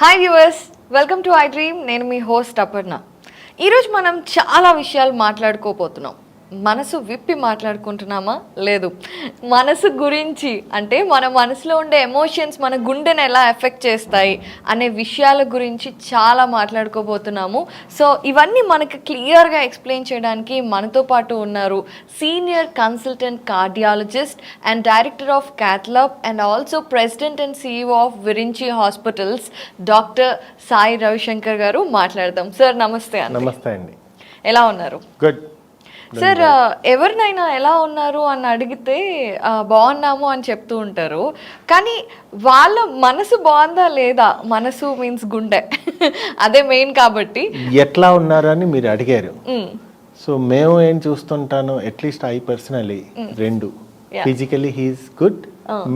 Hi viewers, welcome to I dream. నేను మీ host Aparna. ఈరోజు మనం చాలా విషయాలు మాట్లాడుకోబోతున్నాం. మనసు విప్పి మాట్లాడుకుంటున్నామా? లేదు. మనసు గురించి, అంటే మన మనసులో ఉండే ఎమోషన్స్ మన గుండెని ఎలా ఎఫెక్ట్ చేస్తాయి అనే విషయాల గురించి చాలా మాట్లాడుకోబోతున్నాము. సో ఇవన్నీ మనకు క్లియర్గా ఎక్స్ప్లెయిన్ చేయడానికి మనతో పాటు ఉన్నారు senior consultant cardiologist and director of cath lab and also president and CEO of Virinchi hospitals doctor Sai Ravishankar గారు. మాట్లాడదాం. సార్ నమస్తే. నమస్తే అండి. ఎలా ఉన్నారు? Good sir. ఎవరినైనా ఎలా ఉన్నారు అని అడిగితే బాగున్నాము అని చెప్తూ ఉంటారు, కానీ వాళ్ళ మనసు బాగుందా లేదా? మనసు మీన్స్ గుండె, అదే మెయిన్. కాబట్టి ఎట్లా ఉన్నారు అని మీరు అడిగారు. సో మేము ఏం చూస్తుంటాను, అట్లీస్ట్ ఐ పర్సనలీ రెండు, physically he is good,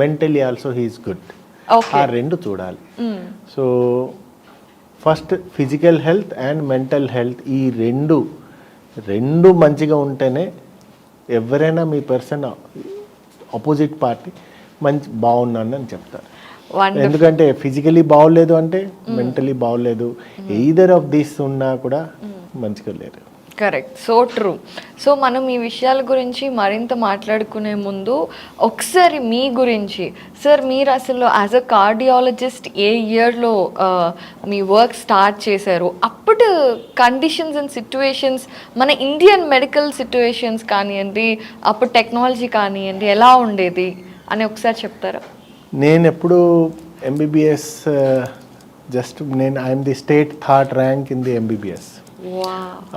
mentally also he is good. ఆ రెండు చూడాలి. So first physical health and mental health, ఈ రెండు మంచిగా ఉంటేనే ఎవరైనా మీ పర్సన్ ఆపోజిట్ పార్టీ బాగున్నాను అని చెప్తారు. ఎందుకంటే ఫిజికలీ బాగోలేదు అంటే మెంటలీ బాగోలేదు, ఎయిదర్ ఆఫ్ దీస్ ఉన్నా కూడా మంచిగా లేరు. Correct, so true. సో మనం ఈ విషయాల గురించి మరింత మాట్లాడుకునే ముందు ఒకసారి మీ గురించి, సార్ మీరు అసలు యాజ్ అ కార్డియాలజిస్ట్ ఏ ఇయర్లో మీ వర్క్ స్టార్ట్ చేశారు? అప్పుడు కండిషన్స్ అండ్ సిట్యువేషన్స్, మన ఇండియన్ మెడికల్ సిట్యువేషన్స్ కానివ్వండి, అప్పుడు టెక్నాలజీ కానివ్వండి, ఎలా ఉండేది అని ఒకసారి చెప్తారా? నేను ఎప్పుడు MBBS I'm the state 3rd rank in the MBBS.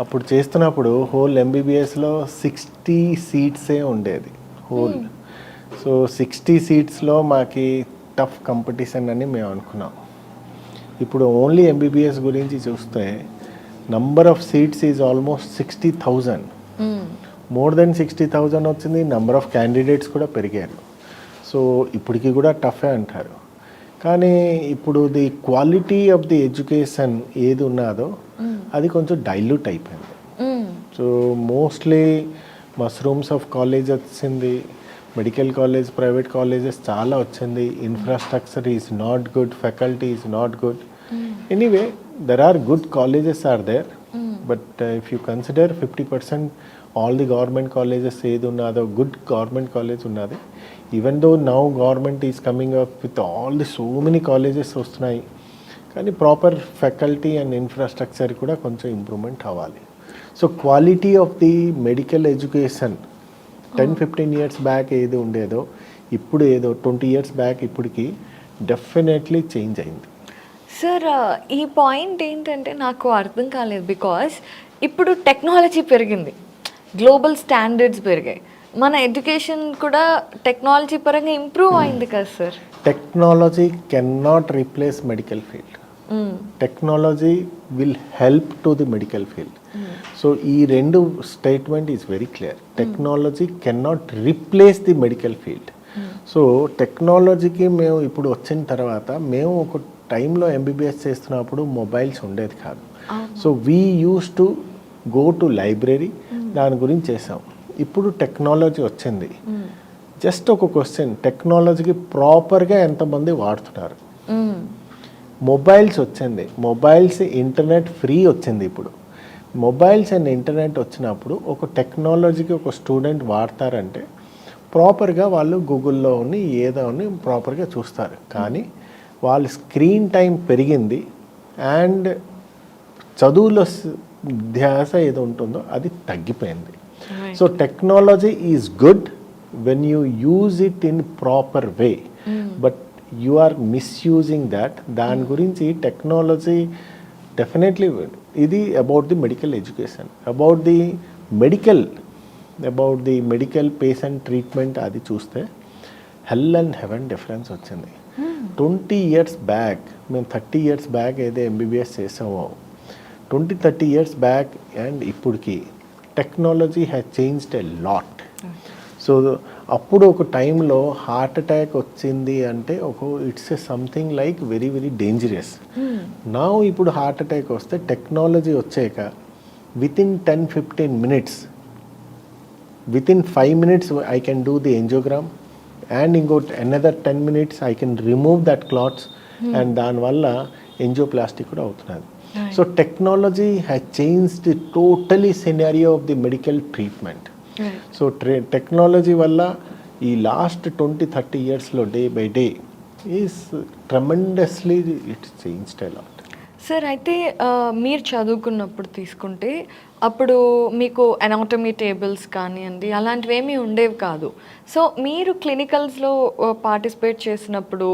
అప్పుడు చేస్తున్నప్పుడు హోల్ MBBSలో 60 సీట్సే ఉండేది హోల్. సో 60 సీట్స్లో మాకి టఫ్ కాంపిటీషన్ అని మేము అనుకున్నాం. ఇప్పుడు ఓన్లీ MBBS గురించి చూస్తే number of seats is almost 60,000. More than 60,000 వచ్చింది. నంబర్ ఆఫ్ క్యాండిడేట్స్ కూడా పెరిగారు. సో ఇప్పటికి కూడా టఫే అంటారు. కానీ ఇప్పుడు the quality of the education ఏది ఉన్నదో అది కొంచెం డైల్యూట్ అయిపోయింది. So mostly mushrooms of college వచ్చింది, మెడికల్ కాలేజ్, ప్రైవేట్ కాలేజెస్ చాలా వచ్చింది. Infrastructure is not good, faculty is not good. Anyway there are good colleges are there, but if you consider 50% all the government colleges ఏది ఉన్నదో good government college ఉన్నది. Even though now government is coming up with all the so many colleges వస్తున్నాయి, కానీ proper faculty and infrastructure కూడా కొంచెం improvement అవ్వాలి. So quality of the medical education 10-15 years back ఏది ఉండేదో ఇప్పుడు ఏదో 20 ఇయర్స్ బ్యాక్ ఇప్పటికి డెఫినెట్లీ చేంజ్ అయింది. సార్ ఈ పాయింట్ ఏంటంటే నాకు అర్థం కాలేదు. బికాస్ ఇప్పుడు టెక్నాలజీ పెరిగింది, గ్లోబల్ స్టాండర్డ్స్ పెరిగాయి, మన ఎడ్యుకేషన్ కూడా టెక్నాలజీ పరంగా ఇంప్రూవ్ అయింది కదా sir. Technology can not replace medical field. Technology will help to the medical field. So ఈ రెండు statement is very clear. Technology can not replace the medical field. So టెక్నాలజీకి మేము ఇప్పుడు వచ్చిన తర్వాత, మేము ఒక టైంలో MBBS చేస్తున్నప్పుడు మొబైల్స్ ఉండేది కాదు. So we use to go to library, దాని గురించి చేసాం. ఇప్పుడు టెక్నాలజీ వచ్చింది. జస్ట్ ఒక క్వశ్చన్, టెక్నాలజీకి ప్రాపర్గా ఎంతమంది వాడుతున్నారు? మొబైల్స్ వచ్చింది, మొబైల్స్ ఇంటర్నెట్ ఫ్రీ వచ్చింది. ఇప్పుడు మొబైల్స్ అండ్ ఇంటర్నెట్ వచ్చినప్పుడు ఒక టెక్నాలజీకి ఒక స్టూడెంట్ వాడతారంటే ప్రాపర్గా వాళ్ళు గూగుల్లో ఉన్ని ఏదో ఉన్ని ప్రాపర్గా చూస్తారు. కానీ వాళ్ళ స్క్రీన్ టైం పెరిగింది అండ్ చదువులో ధ్యాస ఏదో ఉంటుందో అది తగ్గిపోయింది. So technology is good when you use it in proper way, but you are misusing that. దాని గురించి టెక్నాలజీ డెఫినెట్లీ ఇది about the medical education, about the medical patient treatment. అది చూస్తే హెల్ అండ్ హెవెన్ డిఫరెన్స్ వచ్చింది. 20 ఇయర్స్ బ్యాక్, మేము 30 years back ఏదో MBBS చేసామో, 20-30 years back and ఇప్పటికి technology has changed a lot. So అప్పుడు ఒక టైంలో హార్ట్ అటాక్ వచ్చింది అంటే it's a something like very very dangerous. నా ఇప్పుడు హార్ట్ అటాక్ వస్తే టెక్నాలజీ వచ్చాక within 10-15 minutes, within 5 minutes I can do the angiogram, and in another 10 minutes I can remove that clots and దానివల్ల ఎంజియోప్లాస్టిక్ కూడా అవుతున్నది. So technology has changed totally scenario of the medical treatment. So technology వల్ల ఈ last 20-30 ఇయర్స్లో day by day is tremendously it's changed a lot. Sir అయితే మీరు చదువుకున్నప్పుడు తీసుకుంటే అప్పుడు మీకు ఎనాటమీ టేబుల్స్ కానివ్వండి అలాంటివి ఏమీ ఉండేవి కాదు. సో మీరు క్లినికల్స్లో పార్టిసిపేట్ చేసినప్పుడు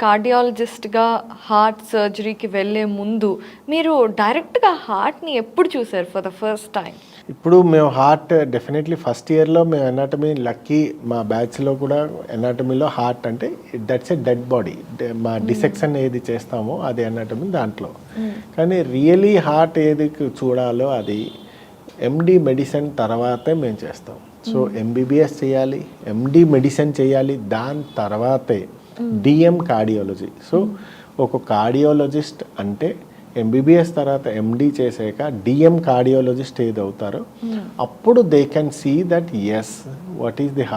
కార్డియాలజిస్ట్గా హార్ట్ సర్జరీకి వెళ్ళే ముందు మీరు డైరెక్ట్గా హార్ట్ని ఎప్పుడు చూసారు ఫర్ ద ఫస్ట్ టైం? ఇప్పుడు మేము హార్ట్ డెఫినెట్లీ ఫస్ట్ ఇయర్లో మేము ఎనాటమీ లక్కీ మా బ్యాచ్లో కూడా ఎనాటమీలో హార్ట్ అంటే దట్స్ ఎ డెడ్ బాడీ, మా డిసెక్షన్ ఏది చేస్తామో అది ఎనాటమీ దాంట్లో. కానీ రియలీ హార్ట్ ఏది చూడాలో అది ఎండి మెడిసిన్ తర్వాతే మేము చేస్తాం. సో ఎంబీబీఎస్ చేయాలి, ఎండి మెడిసిన్ చేయాలి, దాని తర్వాతే డిఎం కార్డియాలజీ. సో ఒక కార్డియాలజిస్ట్ అంటే ఎంబీబీఎస్ తర్వాత ఎండి చేసాక డిఎం కార్డియాలజిస్ట్ ఏది అవుతారో అప్పుడు they can see that is what is the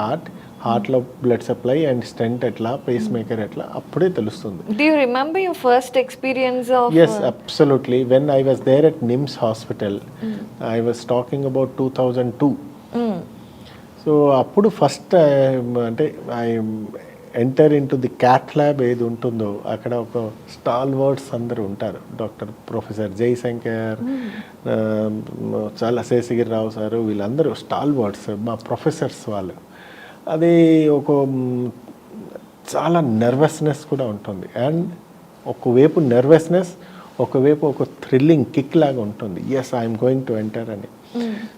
హార్ట్లో బ్లడ్ సప్లై అండ్ స్టెంట్ ఎట్లా, పేస్ మేకర్ ఎట్లా, అప్పుడే తెలుస్తుంది. Do you remember your first experience of? Yes, absolutely. When I was there at NIMS Hospital, I was talking about 2002. So అప్పుడు first అంటే I enter in to the cath lab ఏది ఉంటుందో అక్కడ ఒక stall words అందరూ ఉంటారు. Doctor professor Jayashankar, చాలా Seshagiri Rao sir, వీళ్ళందరూ స్టాల్ వర్డ్స్ మా ప్రొఫెసర్స్ వాళ్ళు. అది ఒక చాలా నర్వస్నెస్ కూడా ఉంటుంది. అండ్ ఒకవైపు నర్వస్నెస్, ఒకవైపు ఒక థ్రిల్లింగ్ కిక్ లాగా ఉంటుంది. Yes I'm going to enter అని.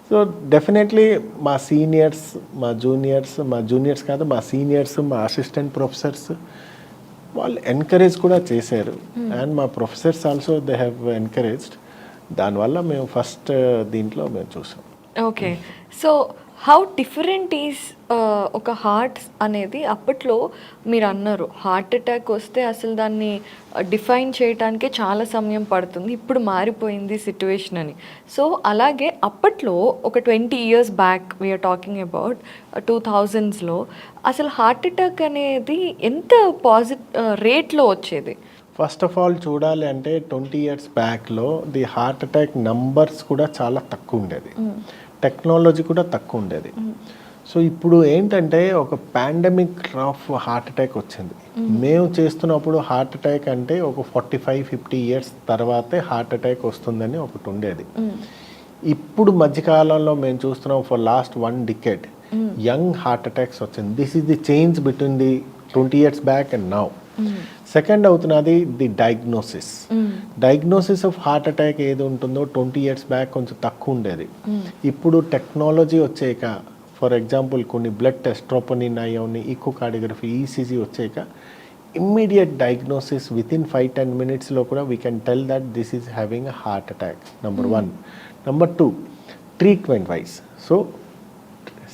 సో డెఫినెట్లీ మా సీనియర్స్, మా జూనియర్స్ కాదు, మా సీనియర్స్, మా అసిస్టెంట్ ప్రొఫెసర్స్ వాళ్ళు ఎంకరేజ్ కూడా చేశారు. అండ్ మా professors also they have encouraged. దానివల్ల మేము ఫస్ట్ దీంట్లో మేము చూసాం. Okay, so how different is ఒక హార్ట్ అనేది? అప్పట్లో మీరు అన్నారు హార్ట్ అటాక్ వస్తే అసలు దాన్ని డిఫైన్ చేయడానికి చాలా సమయం పడుతుంది, ఇప్పుడు మారిపోయింది సిట్యువేషన్ అని. సో అలాగే అప్పట్లో ఒక 20 years back we're talking about 2000s అసలు హార్ట్ అటాక్ అనేది ఎంత రేట్లో వచ్చేది? ఫస్ట్ ఆఫ్ ఆల్ చూడాలి అంటే 20 years బ్యాక్లో ది హార్ట్ అటాక్ నంబర్స్ కూడా చాలా తక్కువ ఉండేది, టెక్నాలజీ కూడా తక్కువ ఉండేది. సో ఇప్పుడు ఏంటంటే ఒక పాండమిక్ ఆఫ్ హార్ట్ అటాక్ వచ్చింది. మేము చేస్తున్నప్పుడు హార్ట్ అటాక్ అంటే ఒక 45-50 years తర్వాతే హార్ట్ అటాక్ వస్తుందని ఒకటి ఉండేది. ఇప్పుడు మధ్యకాలంలో మేము చూస్తున్నాం for last 1 decade young heart attacks వచ్చింది. This is the change between the 20 years back and now. Second అవుతున్నది the diagnosis of heart attack ఏది ఉంటుందో 20 years బ్యాక్ కొంచెం తక్కువ ఉండేది. ఇప్పుడు టెక్నాలజీ వచ్చాక, ఫర్ ఎగ్జాంపుల్ కొన్ని బ్లడ్ టెస్ట్, ట్రోపోనిన్, అయోని, ఈకోకార్డియోగ్రఫీ, ఈసీజీ వచ్చాక ఇమ్మీడియట్ డయాగ్నోసిస్ విత్ ఇన్ 5-10 minutesలో కూడా we can tell that this is having a heart attack. Number 1. Number 2, treatment wise. So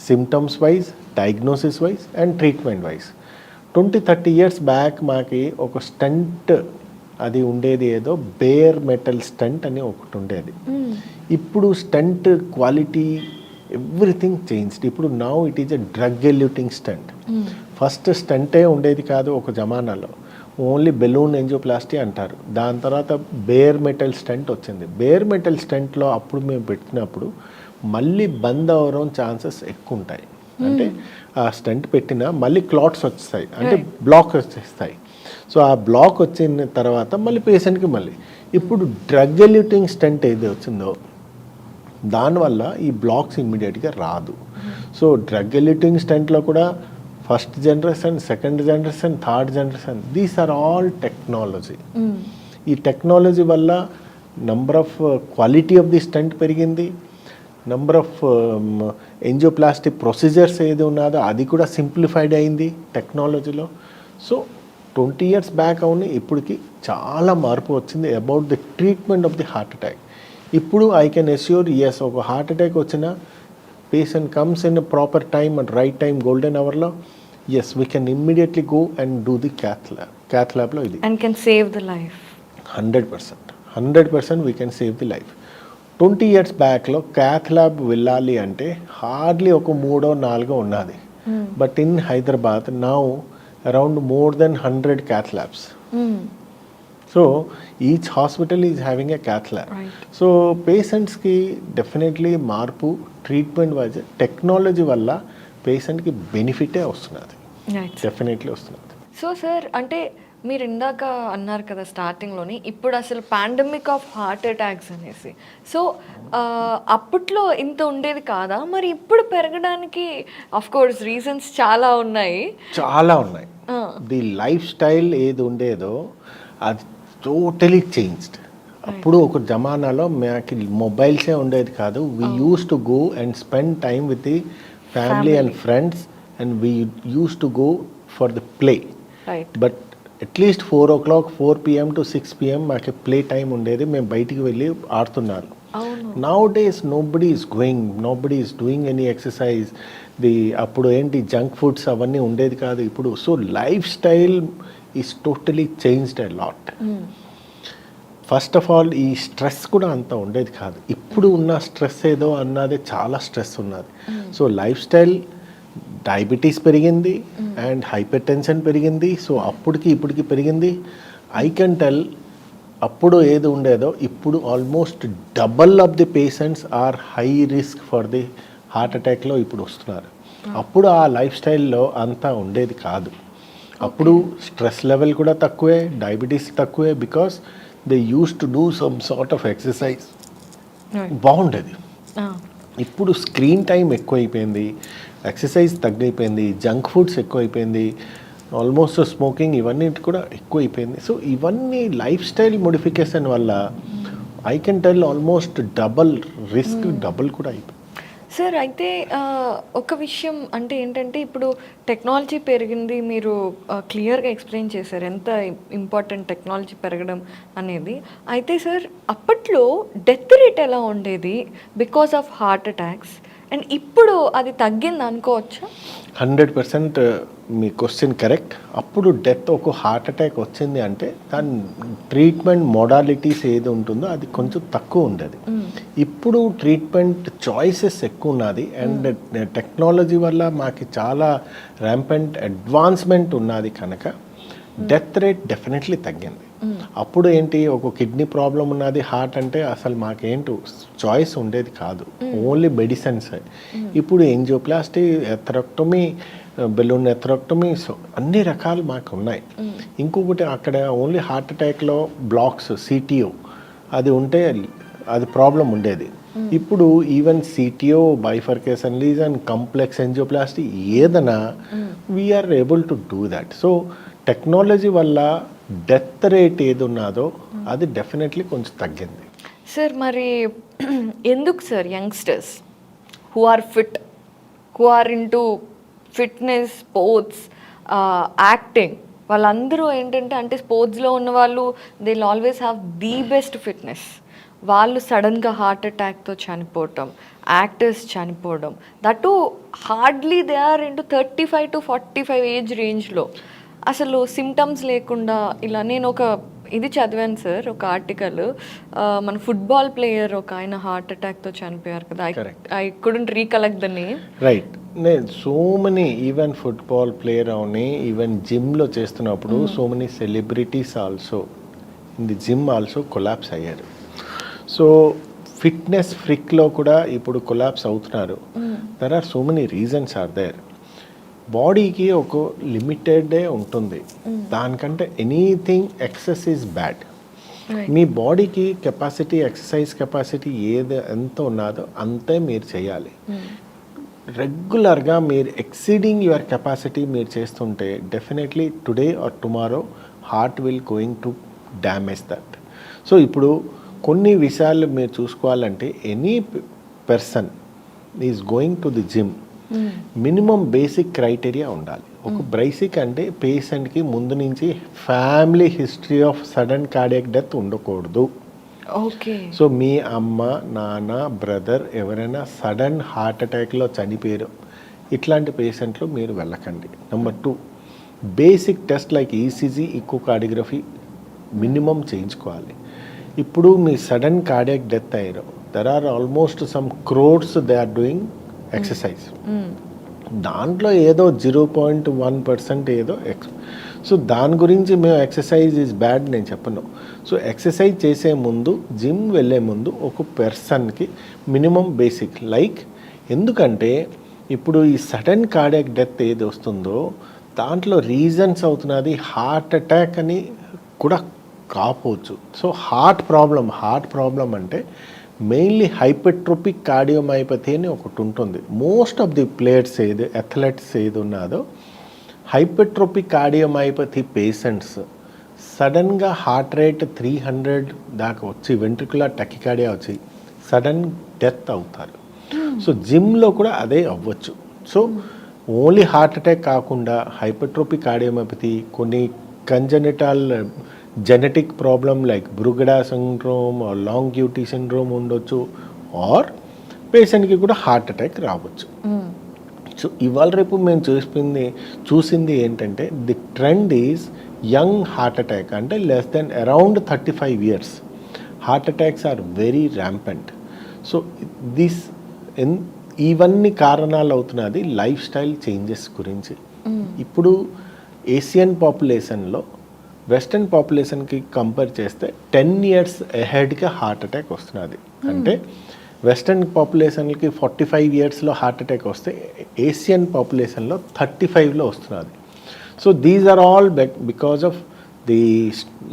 symptoms wise, diagnosis wise and treatment wise. 20-30 years back మాకి ఒక stunt అది ఉండేది, ఏదో bare metal stunt అని ఒకటి ఉండేది. ఇప్పుడు స్టంట్ క్వాలిటీ ఎవ్రీథింగ్ చేంజ్డ్. ఇప్పుడు now it is a drug eluting stent. First స్టంటే ఉండేది కాదు ఒక జమానాలో, ఓన్లీ బెలూన్ ఎంజియోప్లాస్టీ అంటారు. దాని తర్వాత బేర్ మెటల్ స్టంట్ వచ్చింది. బేర్ మెటల్ స్టంట్లో అప్పుడు మేము పెట్టినప్పుడు మళ్ళీ బంద్ అవ్వడం ఛాన్సెస్ ఎక్కువ ఉంటాయి. అంటే ఆ స్టంట్ పెట్టినా మళ్ళీ క్లాట్స్ వచ్చేస్తాయి, అంటే బ్లాక్ వచ్చేస్తాయి. సో ఆ బ్లాక్ వచ్చిన తర్వాత మళ్ళీ పేషెంట్కి మళ్ళీ ఇప్పుడు డ్రగ్ ఎల్యూటింగ్ స్టంట్ ఏది వచ్చిందో దానివల్ల ఈ బ్లాక్స్ ఇమ్మీడియట్గా రాదు. సో డ్రగ్ ఎల్యూటింగ్ స్టంట్లో కూడా first generation, second generation, third generation, these are all technology. ఈ టెక్నాలజీ వల్ల number of quality of the stent పెరిగింది, నంబర్ ఆఫ్ ఎంజియోప్లాస్టిక్ ప్రొసీజర్స్ ఏది ఉన్నదో అది కూడా సింప్లిఫైడ్ అయింది టెక్నాలజీలో. సో 20 years బ్యాక్ అవును ఇప్పటికి చాలా మార్పు వచ్చింది about the treatment of the heart attack. ఇప్పుడు ఐ కెన్ అష్యూర్ ఎస్, ఒక హార్ట్ అటాక్ వచ్చిన patient comes in proper time and right time, golden అవర్లో, yes we can immediately go and do the cath ల్యాబ్లో ఇది and can save the life. 100% we can save the life. 20 years బ్యాక్లో cath lab వెళ్ళాలి అంటే hardly ఒక 3-4 ఉన్నది. But in Hyderabad now around more than 100 cath labs. So each hospital is having a cath lab. So పేషెంట్స్కి definitely మార్పు treatment wise technology వల్ల పేషెంట్కి బెనిఫిటే వస్తున్నది, డెఫినెట్లీ వస్తున్నది. సో సార్ అంటే మీరు ఇందాక అన్నారు కదా స్టార్టింగ్లోని ఇప్పుడు అసలు పాండమిక్ ఆఫ్ హార్ట్ అటాక్స్ అనేసి. సో అప్పట్లో ఇంత ఉండేది కాదా, మరి ఇప్పుడు పెరగడానికి ఆఫ్ కోర్స్ రీజన్స్ చాలా ఉన్నాయి. ది లైఫ్ స్టైల్ ఏది ఉండేదో అది టోటలీ చేంజ్డ్. అప్పుడు ఒక జమానాలో మాకు మొబైల్సే ఉండేది కాదు. We use to go and spend time with the family and friends and we use to go for the play. But at least 4 o'clock 4 PM to 6 PM మాకు play time ఉండేది, మేము బయటికి వెళ్ళి ఆడుతున్నారు. Now days nobody is going, nobody is doing any exercise. అప్పుడు ఏంటి junk foods అవన్నీ ఉండేది కాదు ఇప్పుడు. So life style is totally changed a lot. First of all ఈ స్ట్రెస్ కూడా అంత ఉండేది కాదు. ఇప్పుడు ఉన్న స్ట్రెస్ ఏదో అన్నది చాలా స్ట్రెస్ ఉన్నది. సో లైఫ్ స్టైల్ డయాబెటీస్ పెరిగింది అండ్ హైపర్ టెన్షన్ పెరిగింది. సో అప్పటికి ఇప్పటికి పెరిగింది. ఐ కెన్ టెల్ అప్పుడు ఏది ఉండేదో ఇప్పుడు almost double of the patients are high risk for the heart అటాక్లో ఇప్పుడు వస్తున్నారు. అప్పుడు ఆ లైఫ్ స్టైల్లో అంతా ఉండేది కాదు. అప్పుడు స్ట్రెస్ లెవెల్ కూడా తక్కువే, డయాబెటీస్ తక్కువే, because they use to do some sort of exercise, బాగుండేది. ఇప్పుడు స్క్రీన్ టైం ఎక్కువైపోయింది, ఎక్సర్సైజ్ తగ్గిపోయింది, జంక్ ఫుడ్స్ ఎక్కువైపోయింది, ఆల్మోస్ట్ స్మోకింగ్ ఇవన్నీ కూడా ఎక్కువైపోయింది. సో ఇవన్నీ లైఫ్ స్టైల్ మోడిఫికేషన్ వల్ల I can tell almost double risk, double కూడా అయిపోయింది. సార్ అయితే ఒక విషయం అంటే ఏంటంటే ఇప్పుడు టెక్నాలజీ పెరిగింది, మీరు క్లియర్గా ఎక్స్ప్లెయిన్ చేశారు ఎంత ఇంపార్టెంట్ టెక్నాలజీ పెరగడం అనేది. అయితే సార్ అప్పట్లో డెత్ రేట్ ఎలా ఉండేది because of heart attacks, and ఇప్పుడు అది తగ్గింది అనుకోవచ్చా? 100% మీ క్వశ్చన్ కరెక్ట్. అప్పుడు డెత్ ఒక హార్ట్ అటాక్ వచ్చింది అంటే దాని ట్రీట్మెంట్ మోడాలిటీస్ ఏది ఉంటుందో అది కొంచెం తక్కువ ఉండేది. ఇప్పుడు ట్రీట్మెంట్ చాయిసెస్ ఎక్కువ ఉన్నది అండ్ టెక్నాలజీ వల్ల మాకు చాలా ర్యాంపెంట్ అడ్వాన్స్మెంట్ ఉన్నది కనుక డెత్ రేట్ డెఫినెట్లీ తగ్గింది. అప్పుడు ఏంటి ఒక కిడ్నీ ప్రాబ్లం ఉన్నది, హార్ట్ అంటే అసలు మాకేంటో చాయిస్ ఉండేది కాదు, ఓన్లీ మెడిసిన్స్. ఇప్పుడు ఎంజియోప్లాస్టీ, ఎథరెక్టమీ, బెలూన్ ఎథరెక్టమీ, సో అన్ని రకాలు మాకు ఉన్నాయి. ఇంకొకటి అక్కడ ఓన్లీ హార్ట్ అటాక్లో బ్లాక్స్ సిటిఓ అది ఉంటే అది ప్రాబ్లం ఉండేది. ఇప్పుడు even CTO, bifurcation lesion, complex angioplasty ఏదైనా we are able to do that. So technology వల్ల డెత్ రేట్ ఏది ఉన్నదో అది డెఫినెట్లీ కొంచెం తగ్గింది. సార్ మరి ఎందుకు sir youngsters who are fit, who are into fitness, sports, acting, వాళ్ళందరూ ఏంటంటే అంటే స్పోర్ట్స్లో ఉన్న వాళ్ళు they will always have the best fitness, వాళ్ళు సడన్గా హార్ట్ అటాక్తో చనిపోవటం, యాక్టర్స్ చనిపోవడం, that hardly they are into 35 to 45 age రేంజ్లో, అసలు సిమ్టమ్స్ లేకుండా ఇలా. నేను ఒక ఇది చదివాను సార్, ఒక ఆర్టికల్, మన ఫుట్బాల్ ప్లేయర్ ఒక ఆయన హార్ట్ అటాక్తో చనిపోయారు కదా, I couldn't recollect the name. Right, నేను so many even football player అవని, ఈవెన్ జిమ్లో చేస్తున్నప్పుడు so many celebrities also in the gym also collapse అయ్యారు. సో ఫిట్నెస్ ఫ్రిక్లో కూడా ఇప్పుడు కొలాప్స్ అవుతున్నారు. There are so many reasons are there. బాడీకి ఒక లిమిటెడే ఉంటుంది, దానికంటే ఎనీథింగ్ ఎక్సెస్ ఈజ్ బ్యాడ్. మీ బాడీకి కెపాసిటీ, ఎక్సర్సైజ్ కెపాసిటీ ఏది ఎంత ఉన్నదో అంతే మీరు చేయాలి. రెగ్యులర్గా మీరు ఎక్సీడింగ్ యువర్ కెపాసిటీ మీరు చేస్తుంటే definitely today or tomorrow heart will going to damage that. So ఇప్పుడు కొన్ని విషయాలు మీరు చూసుకోవాలంటే any person is going to the gym, minimum basic criteria ఉండాలి. ఒక బేసిక్ అంటే పేషెంట్కి ముందు నుంచి family history of sudden cardiac death ఉండకూడదు. ఓకే. సో మీ అమ్మ, నాన్న, బ్రదర్ ఎవరైనా సడన్ హార్ట్ అటాక్లో చనిపోయారు, ఇట్లాంటి పేషెంట్లు మీరు వెళ్ళకండి. Number 2, basic test like ECG, echocardiography minimum చేయించుకోవాలి. ఇప్పుడు మీ సడన్ కార్డియాక్ డెత్ అయ్యారు, there are almost some crores they are doing exercise. దాంట్లో ఏదో 0.1% ఏదో సో దాని గురించి మేము ఎక్సర్సైజ్ ఈజ్ బ్యాడ్ నేను చెప్పను. సో ఎక్సర్సైజ్ చేసే ముందు, జిమ్ వెళ్ళే ముందు ఒక పర్సన్కి మినిమం బేసిక్ లైక్, ఎందుకంటే ఇప్పుడు ఈ సడన్ కార్డియాక్ డెత్ ఏది వస్తుందో దాంట్లో రీజన్స్ అవుతున్నది హార్ట్ అటాక్ అని కూడా కాపోవచ్చు. సో హార్ట్ ప్రాబ్లం అంటే మెయిన్లీ హైపర్ట్రోపిక్ కార్డియోమైపతి అని ఒకటి ఉంటుంది. Most of the players athletes ఏది ఉన్నదో హైపర్ట్రోపిక్ కార్డియోమైపతి పేషెంట్స్ సడన్గా హార్ట్ రేట్ 300 దాకా వచ్చి వెంట్రికులర్ టకికార్డియా వచ్చి సడన్ డెత్ అవుతారు. సో జిమ్లో కూడా అదే అవ్వచ్చు. సో ఓన్లీ హార్ట్ అటాక్ కాకుండా హైపర్ట్రోపిక్ కార్డియోమైపతి, కొన్ని congenital genetic problem like Brugada syndrome or long QT syndrome ఉండొచ్చు, ఆర్ పేషెంట్కి కూడా హార్ట్ అటాక్ రావచ్చు. సో ఇవాళ రేపు మేము చూసింది ఏంటంటే the trend is young heart attack, అంటే less than around 35 years heart attacks are very rampant. So ఇవన్నీ కారణాలు అవుతున్నది లైఫ్ స్టైల్ చేంజెస్ గురించి. ఇప్పుడు ఏషియన్ పాపులేషన్లో వెస్టర్న్ పాపులేషన్కి కంపేర్ చేస్తే 10 years అహెడ్గా హార్ట్ అటాక్ వస్తున్నది. అంటే వెస్టర్న్ పాపులేషన్కి 45 yearsలో హార్ట్ అటాక్ వస్తే ఏషియన్ పాపులేషన్లో 35లో వస్తున్నది. So these are all because of the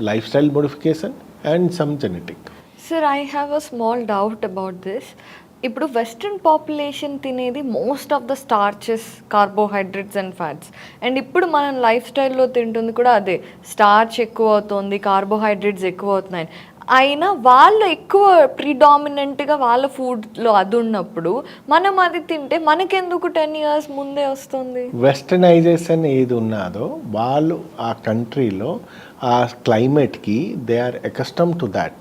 lifestyle modification and some genetic. Sir, I have a small doubt about this. ఇప్పుడు వెస్ట్రన్ పాపులేషన్ తినేది most of the starches, carbohydrates and fats, and ఇప్పుడు మనం life స్టైల్లో తింటుంది కూడా అదే, starch ఎక్కువ అవుతుంది, కార్బోహైడ్రేట్స్ ఎక్కువ అవుతున్నాయి. అయినా వాళ్ళు ఎక్కువ ప్రిడామినెంట్గా వాళ్ళ ఫుడ్లో అది ఉన్నప్పుడు మనం అది తింటే మనకెందుకు 10 years ముందే వస్తుంది? వెస్టర్నైజేషన్ ఏది ఉన్నదో వాళ్ళు ఆ కంట్రీలో ఆ క్లైమేట్కి they are accustom to that.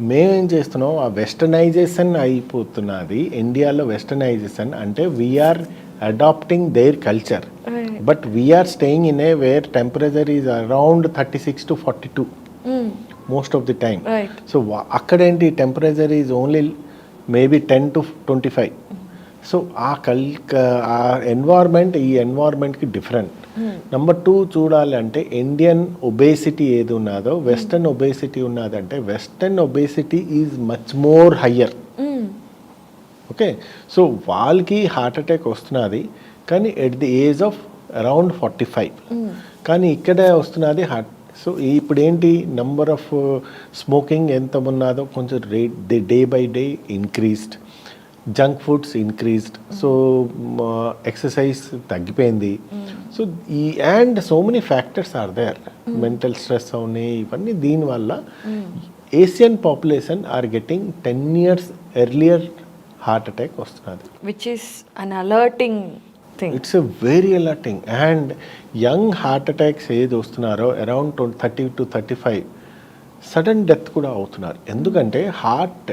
మేమేం చేస్తున్నాం, ఆ వెస్టర్నైజేషన్ అయిపోతున్నది ఇండియాలో. వెస్టర్నైజేషన్ అంటే we are adapting their culture, but we are staying in a where temperature is around 36 to 42 most of the time. So akkadenti temperature is only maybe 10 to 25. So ఆ environment ఈ ఎన్వైర్మెంట్కి different. Number 2 చూడాలంటే Indian obesity ఏది ఉన్నదో western obesity ఉన్నదంటే western obesity is much more higher. Okay, so వాళ్ళకి heart attack వస్తున్నది కానీ at the age of around 45, కానీ ఇక్కడ వస్తున్నది హార్ట్. సో ఇప్పుడు ఏంటి, నెంబర్ ఆఫ్ స్మోకింగ్ ఎంత ఉన్నదో కొంచెం day by day increased, junk foods increased, so exercise తగ్గిపోయింది. So and so many factors are there, mental stress అవునాయి ఇవన్నీ. దీనివల్ల Asian population are getting 10 years earlier heart attack వస్తున్నది, which is an alerting thing. It's a very alerting. And young heart attacks ఏది వస్తున్నారో around 30 to 35 sudden death కూడా అవుతున్నారు. ఎందుకంటే heart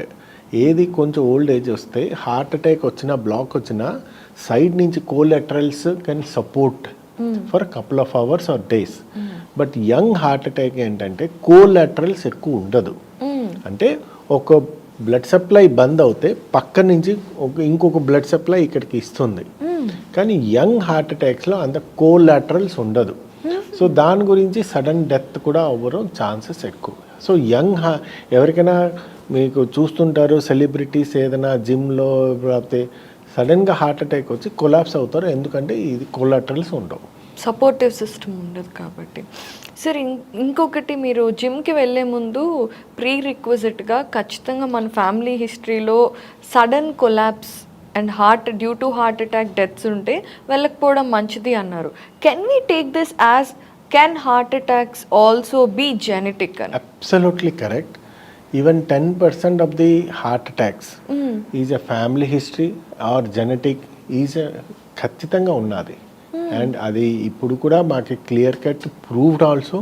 ఏది కొంచెం ఓల్డ్ ఏజ్ వస్తే హార్ట్ అటాక్ వచ్చినా బ్లాక్ వచ్చినా సైడ్ నుంచి collaterals can support for couple of hours or days. But young heart attack ఏంటంటే కోలాటరల్స్ ఎక్కువ ఉండదు. అంటే ఒక బ్లడ్ సప్లై బంద్ అవుతే పక్క నుంచి ఇంకొక బ్లడ్ సప్లై ఇక్కడికి ఇస్తుంది. కానీ యంగ్ హార్ట్ అటాక్స్లో అంత కోలాటరల్స్ ఉండదు. సో దాని గురించి సడన్ డెత్ కూడా అవ్వడం ఛాన్సెస్ ఎక్కువ. సో ఎవరికైనా మీకు చూస్తుంటారు సెలబ్రిటీస్ ఏదైనా జిమ్లో లేకపోతే సడన్గా హార్ట్ అటాక్ వచ్చి కొలాప్స్ అవుతారు, ఎందుకంటే ఇది కోలాటరల్స్ ఉండవు, సపోర్టివ్ సిస్టమ్ ఉండదు కాబట్టి. సార్, ఇంకొకటి, మీరు జిమ్కి వెళ్ళే ముందు ప్రీ రిక్విజిట్గా ఖచ్చితంగా మన ఫ్యామిలీ హిస్టరీలో sudden collapse and due to heart attack deaths ఉంటే వెళ్ళకపోవడం మంచిది అన్నారు. Can we take this as can heart attacks also be genetic అని? Absolutely correct. Even 10% of the heart attacks is a family history or genetic is ఖచ్చితంగా ఉన్నది. అండ్ అది ఇప్పుడు కూడా మాకు clear cut proved also.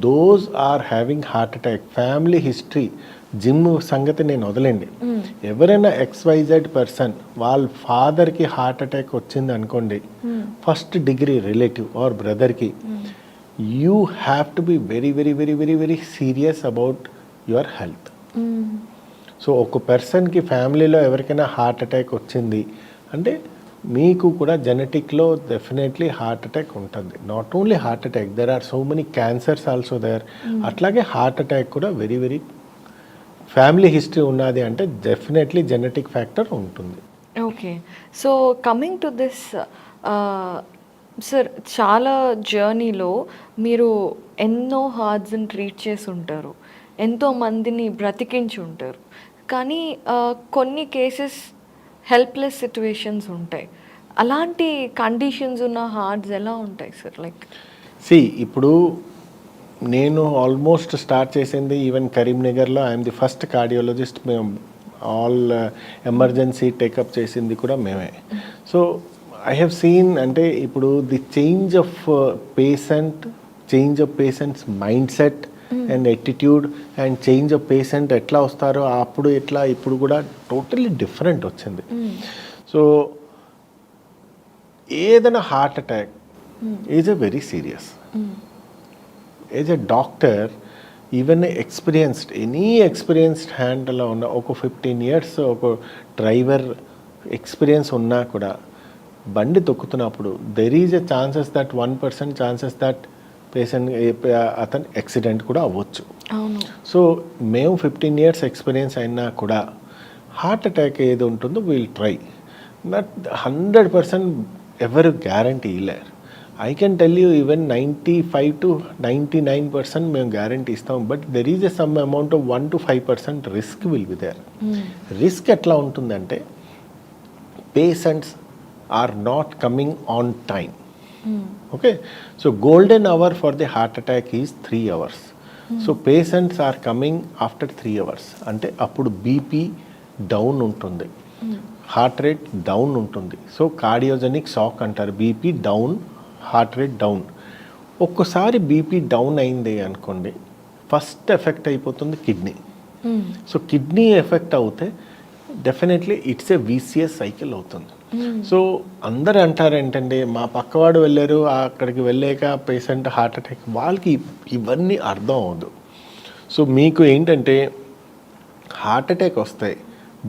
Those are having heart attack family history. Gym సంగతి నేను వదలండి, ఎవరైనా XYZ పర్సన్ వాళ్ళ ఫాదర్కి హార్ట్ అటాక్ వచ్చింది అనుకోండి, ఫస్ట్ డిగ్రీ రిలేటివ్ ఆర్ బ్రదర్కి, you have to be very very very very very serious about your health. So ఒక పర్సన్కి ఫ్యామిలీలో ఎవరికైనా హార్ట్ అటాక్ వచ్చింది అంటే మీకు కూడా జెనెటిక్లో డెఫినెట్లీ హార్ట్ అటాక్ ఉంటుంది. Not only heart attack, there are so many cancers also there. అట్లాగే హార్ట్ అటాక్ కూడా వెరీ వెరీ ఫ్యామిలీ హిస్టరీ ఉన్నది అంటే డెఫినెట్లీ జెనెటిక్ ఫ్యాక్టర్ ఉంటుంది. Okay, so coming to this sir, చాలా జర్నీలో మీరు ఎన్నో హార్ట్స్ని ట్రీట్ చేసి ఉంటారు, ఎంతో మందిని బ్రతికించి ఉంటారు, కానీ కొన్ని కేసెస్ హెల్ప్లెస్ సిచ్యువేషన్స్ ఉంటాయి. అలాంటి కండిషన్స్ ఉన్న హార్ట్స్ ఎలా ఉంటాయి సార్? లైక్ ఇప్పుడు నేను ఆల్మోస్ట్ స్టార్ట్ చేసింది ఈవెన్ కరీంనగర్లో ఐఎమ్ ది ఫస్ట్ కార్డియాలజిస్ట్. మేము ఆల్ ఎమర్జెన్సీ టేకప్ చేసింది కూడా మేమే. సో ఐ హ్యావ్ సీన్ అంటే ఇప్పుడు the change of patients mind set and attitude and change of patient ఎట్లా వస్తారో అప్పుడు ఎట్లా ఇప్పుడు కూడా టోటల్లీ డిఫరెంట్ వచ్చింది. సో ఏదైనా heart attack is a very serious. As a doctor even any experienced హ్యాండ్లో ఉన్న ఒక 15 years ఒక డ్రైవర్ ఎక్స్పీరియన్స్ ఉన్నా కూడా బండి తొక్కుతున్నప్పుడు there is a chances that 1% chances that patient అతను యాక్సిడెంట్ కూడా అవ్వచ్చు. సో మేము 15 years ఎక్స్పీరియన్స్ అయినా కూడా హార్ట్ అటాక్ ఏది ఉంటుందో వీల్ ట్రై. బట్ 100% ఎవరు గ్యారంటీ ఇవ్వలేరు. I can tell you even 95 to 99% మేము గ్యారంటీ ఇస్తాం. But there is a some amount of 1 to 5% risk will be there. Risk ఎట్లా ఉంటుందంటే patients are not coming on time. Okay, so golden hour for the heart attack is 3 hours. So patients are coming after 3 hours అంటే అప్పుడు BP down ఉంటుంది, heart rate down ఉంటుంది. So cardiogenic shock అంటారు. BP down, heart rate down. ఒక్కసారి BP down అయింది అనుకోండి, first effect అయిపోతుంది kidney. So kidney effect అవుతే డెఫినెట్లీ ఇట్స్ ఏ వీసియస్ సైకిల్ అవుతుంది. సో అందరు అంటారు ఏంటంటే మా పక్కవాడు వెళ్ళారు, అక్కడికి వెళ్ళాక పేషెంట్ హార్ట్ అటాక్, వాళ్ళకి ఇవన్నీ అర్థం అవ్వదు. సో మీకు ఏంటంటే హార్ట్ అటాక్ వస్తాయి,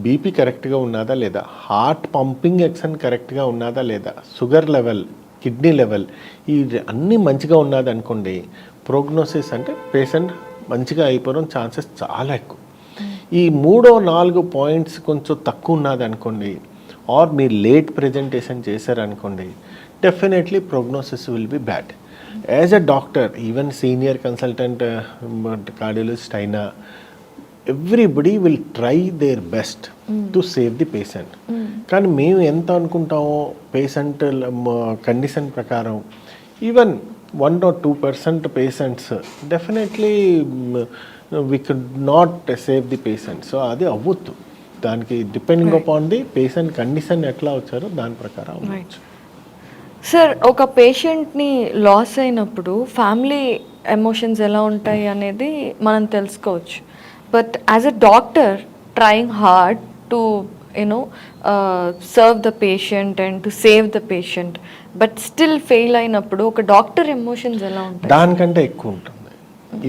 బీపీ కరెక్ట్గా ఉన్నదా లేదా, హార్ట్ పంపింగ్ యాక్షన్ కరెక్ట్గా ఉన్నదా లేదా, షుగర్ లెవెల్, కిడ్నీ లెవెల్ ఈ అన్నీ మంచిగా ఉన్నది అనుకోండి, ప్రోగ్నోసిస్ అంటే పేషెంట్ మంచిగా అయిపోవడం ఛాన్సెస్ చాలా ఎక్కువ. ఈ 3-4 పాయింట్స్ కొంచెం తక్కువ ఉన్నది అనుకోండి, ఆర్ మీరు లేట్ ప్రజెంటేషన్ చేశారనుకోండి, definitely prognosis will be bad. As a doctor, even senior consultant cardiologist అయినా everybody will try their best to save the patient. కానీ మేము ఎంత అనుకుంటామో పేషెంట్ కండిషన్ ప్రకారం even 1 or 2% patients definitely we could not save the patient. So అది అవ్వద్దు. దానికి depending upon the patient condition ఎట్లా వచ్చారో దాని ప్రకారం అవ్వచ్చు. సార్, ఒక పేషెంట్ని లాస్ అయినప్పుడు ఫ్యామిలీ ఎమోషన్స్ ఎలా ఉంటాయి అనేది మనం తెలుసుకోవచ్చు. But as a doctor trying hard to serve the patient and to save the patient, but still fail అయినప్పుడు ఒక డాక్టర్ ఎమోషన్స్ ఎలా ఉంటాయి? దానికంటే ఎక్కువ ఉంటుంది.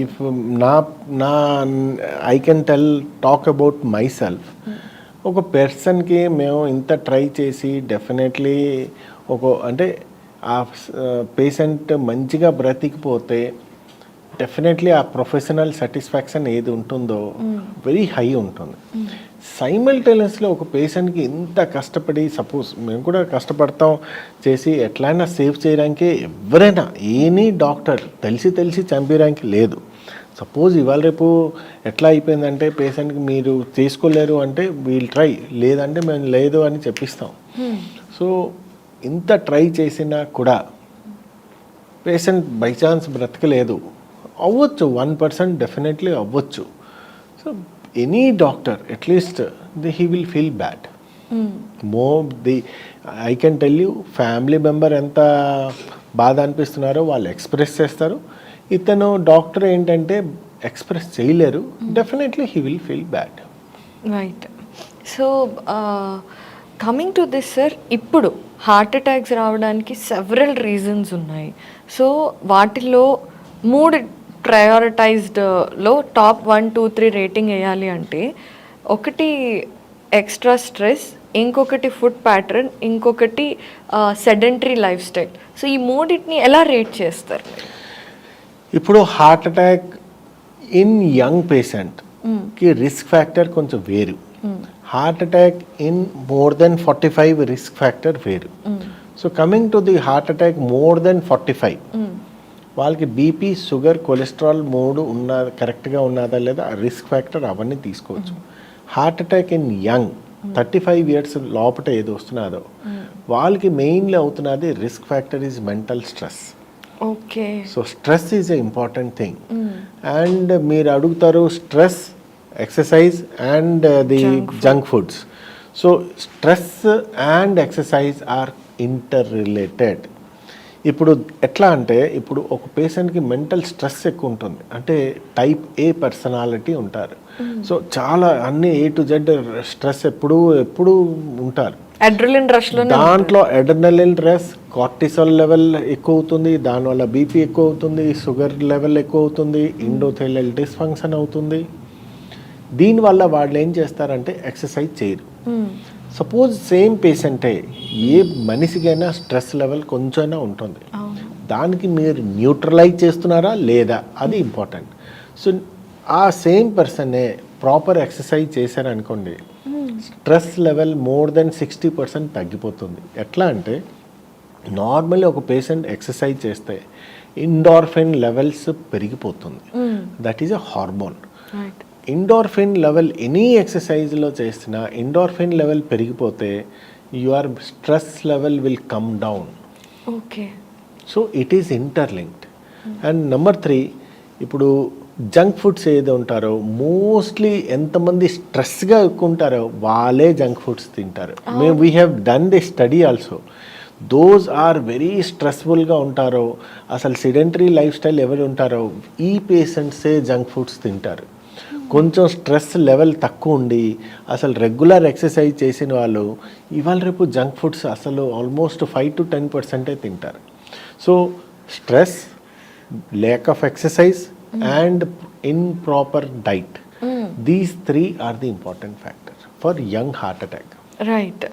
ఇఫ్ నా I can talk about my self. ఒక పర్సన్కి మేము ఇంత ట్రై చేసి డెఫినెట్లీ అంటే ఆ పేషెంట్ మంచిగా బ్రతికిపోతే డెఫినెట్లీ ఆ ప్రొఫెషనల్ సాటిస్ఫాక్షన్ ఏది ఉంటుందో వెరీ హై ఉంటుంది. సైమల్టేనియస్లో ఒక పేషెంట్కి ఇంత కష్టపడి, సపోజ్ మేము కూడా కష్టపడతాం చేసి ఎట్లయినా సేవ్ చేయడానికి, ఎవరైనా ఎనీ డాక్టర్ తెలిసి చంపేయడానికి లేదు. సపోజ్ ఇవాళ రేపు ఎట్లా అయిపోయిందంటే పేషెంట్కి మీరు తీసుకోలేరు అంటే వీల్ ట్రై, లేదంటే మేము లేదు అని చెప్పిస్తాం. సో ఇంత ట్రై చేసినా కూడా పేషెంట్ బై ఛాన్స్ బ్రతకలేదు, అవ్వచ్చు 1% డెఫినెట్లీ అవ్వచ్చు. So any doctor at least he will feel bad. I can tell you, family member ఎంత బాధ అనిపిస్తున్నారో వాళ్ళు ఎక్స్ప్రెస్ చేస్తారు. ఇతను డాక్టర్ ఏంటంటే ఎక్స్ప్రెస్ చేయలేరు, definitely he will feel bad. Right. So coming to this sir, ఇప్పుడు హార్ట్ అటాక్స్ రావడానికి సెవరల్ రీజన్స్ ఉన్నాయి. సో వాటిలో 3 ప్రయారిటైజ్డ్లో టాప్ 1, 2, 3 రేటింగ్ వేయాలి అంటే, ఒకటి ఎక్స్ట్రా స్ట్రెస్, ఇంకొకటి ఫుడ్ ప్యాటర్న్, ఇంకొకటి సెడెంటరీ లైఫ్ స్టైల్. సో ఈ మూడింటిని ఎలా రేట్ చేస్తారు? ఇప్పుడు హార్ట్ అటాక్ ఇన్ యంగ్ పేషెంట్కి రిస్క్ ఫ్యాక్టర్ కొంచెం వేరు, heart attack in more than 45 risk factor వేరు. So coming to the heart attack more than 45, వాళ్ళకి బీపీ, షుగర్, కొలెస్ట్రాల్ 3 కరెక్ట్గా ఉన్నదా లేదా రిస్క్ ఫ్యాక్టర్ అవన్నీ తీసుకోవచ్చు. Heart attack in young 35 years లోపల ఏది వస్తున్నదో వాళ్ళకి మెయిన్లీ అవుతున్నది risk factor is mental stress. Okay. So stress is a important thing. And మీరు అడుగుతారు stress, exercise and the junk foods. So stress and exercise or inter related. ఇప్పుడు ఎట్లా అంటే, ఇప్పుడు ఒక పేషెంట్కి మెంటల్ స్ట్రెస్ ఎక్కువ ఉంటుంది, అంటే టైప్ ఏ పర్సనాలిటీ ఉంటారు. సో చాలా అన్ని A to Z స్ట్రెస్ ఎప్పుడు ఉంటారు. అడ్రినలిన్ రష్లో దాంట్లో అడ్రినలిన్ రష్, కార్టిసాల్ లెవెల్ ఎక్కువ అవుతుంది, దానివల్ల బీపీ ఎక్కువ అవుతుంది, షుగర్ లెవెల్ ఎక్కువ అవుతుంది, ఎండోథెలియల్ డిస్ఫంక్షన్ అవుతుంది. దీనివల్ల వాళ్ళు ఏం చేస్తారంటే ఎక్సర్సైజ్ చేయరు. సపోజ్ సేమ్ పేషెంటే, ఏ మనిషికైనా స్ట్రెస్ లెవెల్ కొంచెమైనా ఉంటుంది, దానికి మీరు న్యూట్రలైజ్ చేస్తున్నారా లేదా అది ఇంపార్టెంట్. సో ఆ సేమ్ పర్సనే ప్రాపర్ ఎక్సర్సైజ్ చేశారనుకోండి, స్ట్రెస్ లెవెల్ మోర్ దెన్ 60% తగ్గిపోతుంది. ఎట్లా అంటే, నార్మల్లీ ఒక పేషెంట్ ఎక్సర్సైజ్ చేస్తే ఎండార్ఫిన్ లెవెల్స్ పెరిగిపోతుంది. That is a hormone. Endorphin level any ఎక్సర్సైజ్లో చేసిన ఎండార్ఫిన్ లెవెల్ పెరిగిపోతే your stress level will come down. Okay. So it is interlinked. And number 3, ఇప్పుడు జంక్ ఫుడ్స్ ఏది ఉంటారో, మోస్ట్లీ ఎంతమంది స్ట్రెస్గా ఎక్కువ ఉంటారో వాళ్ళే జంక్ ఫుడ్స్ తింటారు. We have done the study also. Those are very స్ట్రెస్ఫుల్గా ఉంటారో, అసలు సెడెంటరీ లైఫ్ స్టైల్ ఎవరు ఉంటారో ఈ పేషెంట్సే జంక్ ఫుడ్స్ తింటారు. కొంచెం స్ట్రెస్ లెవెల్ తక్కువ ఉండి అసలు రెగ్యులర్ ఎక్సర్సైజ్ చేసిన వాళ్ళు ఇవాళ రేపు జంక్ ఫుడ్స్ అసలు ఆల్మోస్ట్ 5 to 10% తింటారు. So stress, lack of exercise and improper diet, these 3 are the important factors for young heart attack. Right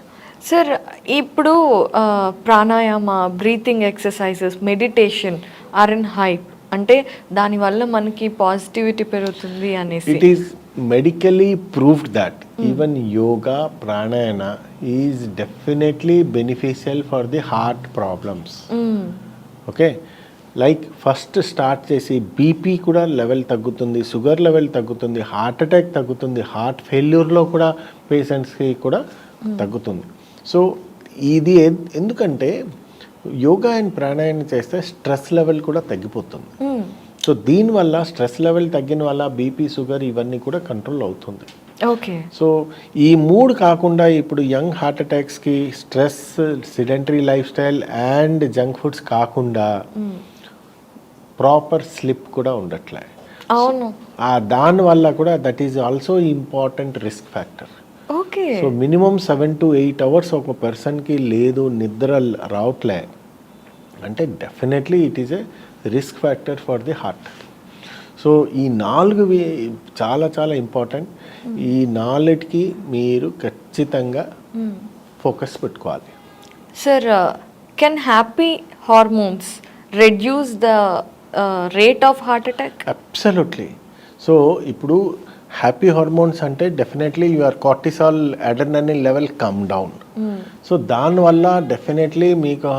sir. ఇప్పుడు pranayama, breathing exercises, meditation are in hype, అంటే దానివల్ల మనకి పాజిటివిటీ పెరుగుతుంది అనేసి. It is medically proved that even yoga, pranayama is definitely beneficial for the heart problems. Okay, like first start చేసి BP కూడా level తగ్గుతుంది, sugar level తగ్గుతుంది, హార్ట్ అటాక్ తగ్గుతుంది, హార్ట్ ఫెయిల్యూర్లో కూడా పేషెంట్స్కి కూడా తగ్గుతుంది. సో ఇది ఎందుకంటే యోగా అండ్ ప్రాణాయామం చేస్తే స్ట్రెస్ లెవెల్ కూడా తగ్గిపోతుంది. సో దీనివల్ల స్ట్రెస్ లెవెల్ తగ్గిన వల్ల బీపీ, షుగర్ ఇవన్నీ కూడా కంట్రోల్ అవుతుంది. ఓకే. సో ఈ 3 కాకుండా ఇప్పుడు యంగ్ హార్ట్ అటాక్స్కి stress, sedentary life style and junk foods కాకుండా ప్రాపర్ స్లిప్ కూడా ఉండట్లే. అవును. దానివల్ల కూడా that is also important risk factor. Okay. So minimum 7 to 8 hours ఒక పర్సన్కి లేదు, నిద్ర రావట్లే అంటే definitely it is a risk factor for the heart. So ఈ 4 చాలా చాలా ఇంపార్టెంట్. ఈ 4కి మీరు ఖచ్చితంగా ఫోకస్ పెట్టుకోవాలి. Sir, can happy hormones reduce the rate of heart attack? Absolutely. So ఇప్పుడు హ్యాపీ హార్మోన్స్ అంటే definitely your cortisol, adrenaline level come down. So దానివల్ల డెఫినెట్లీ మీకు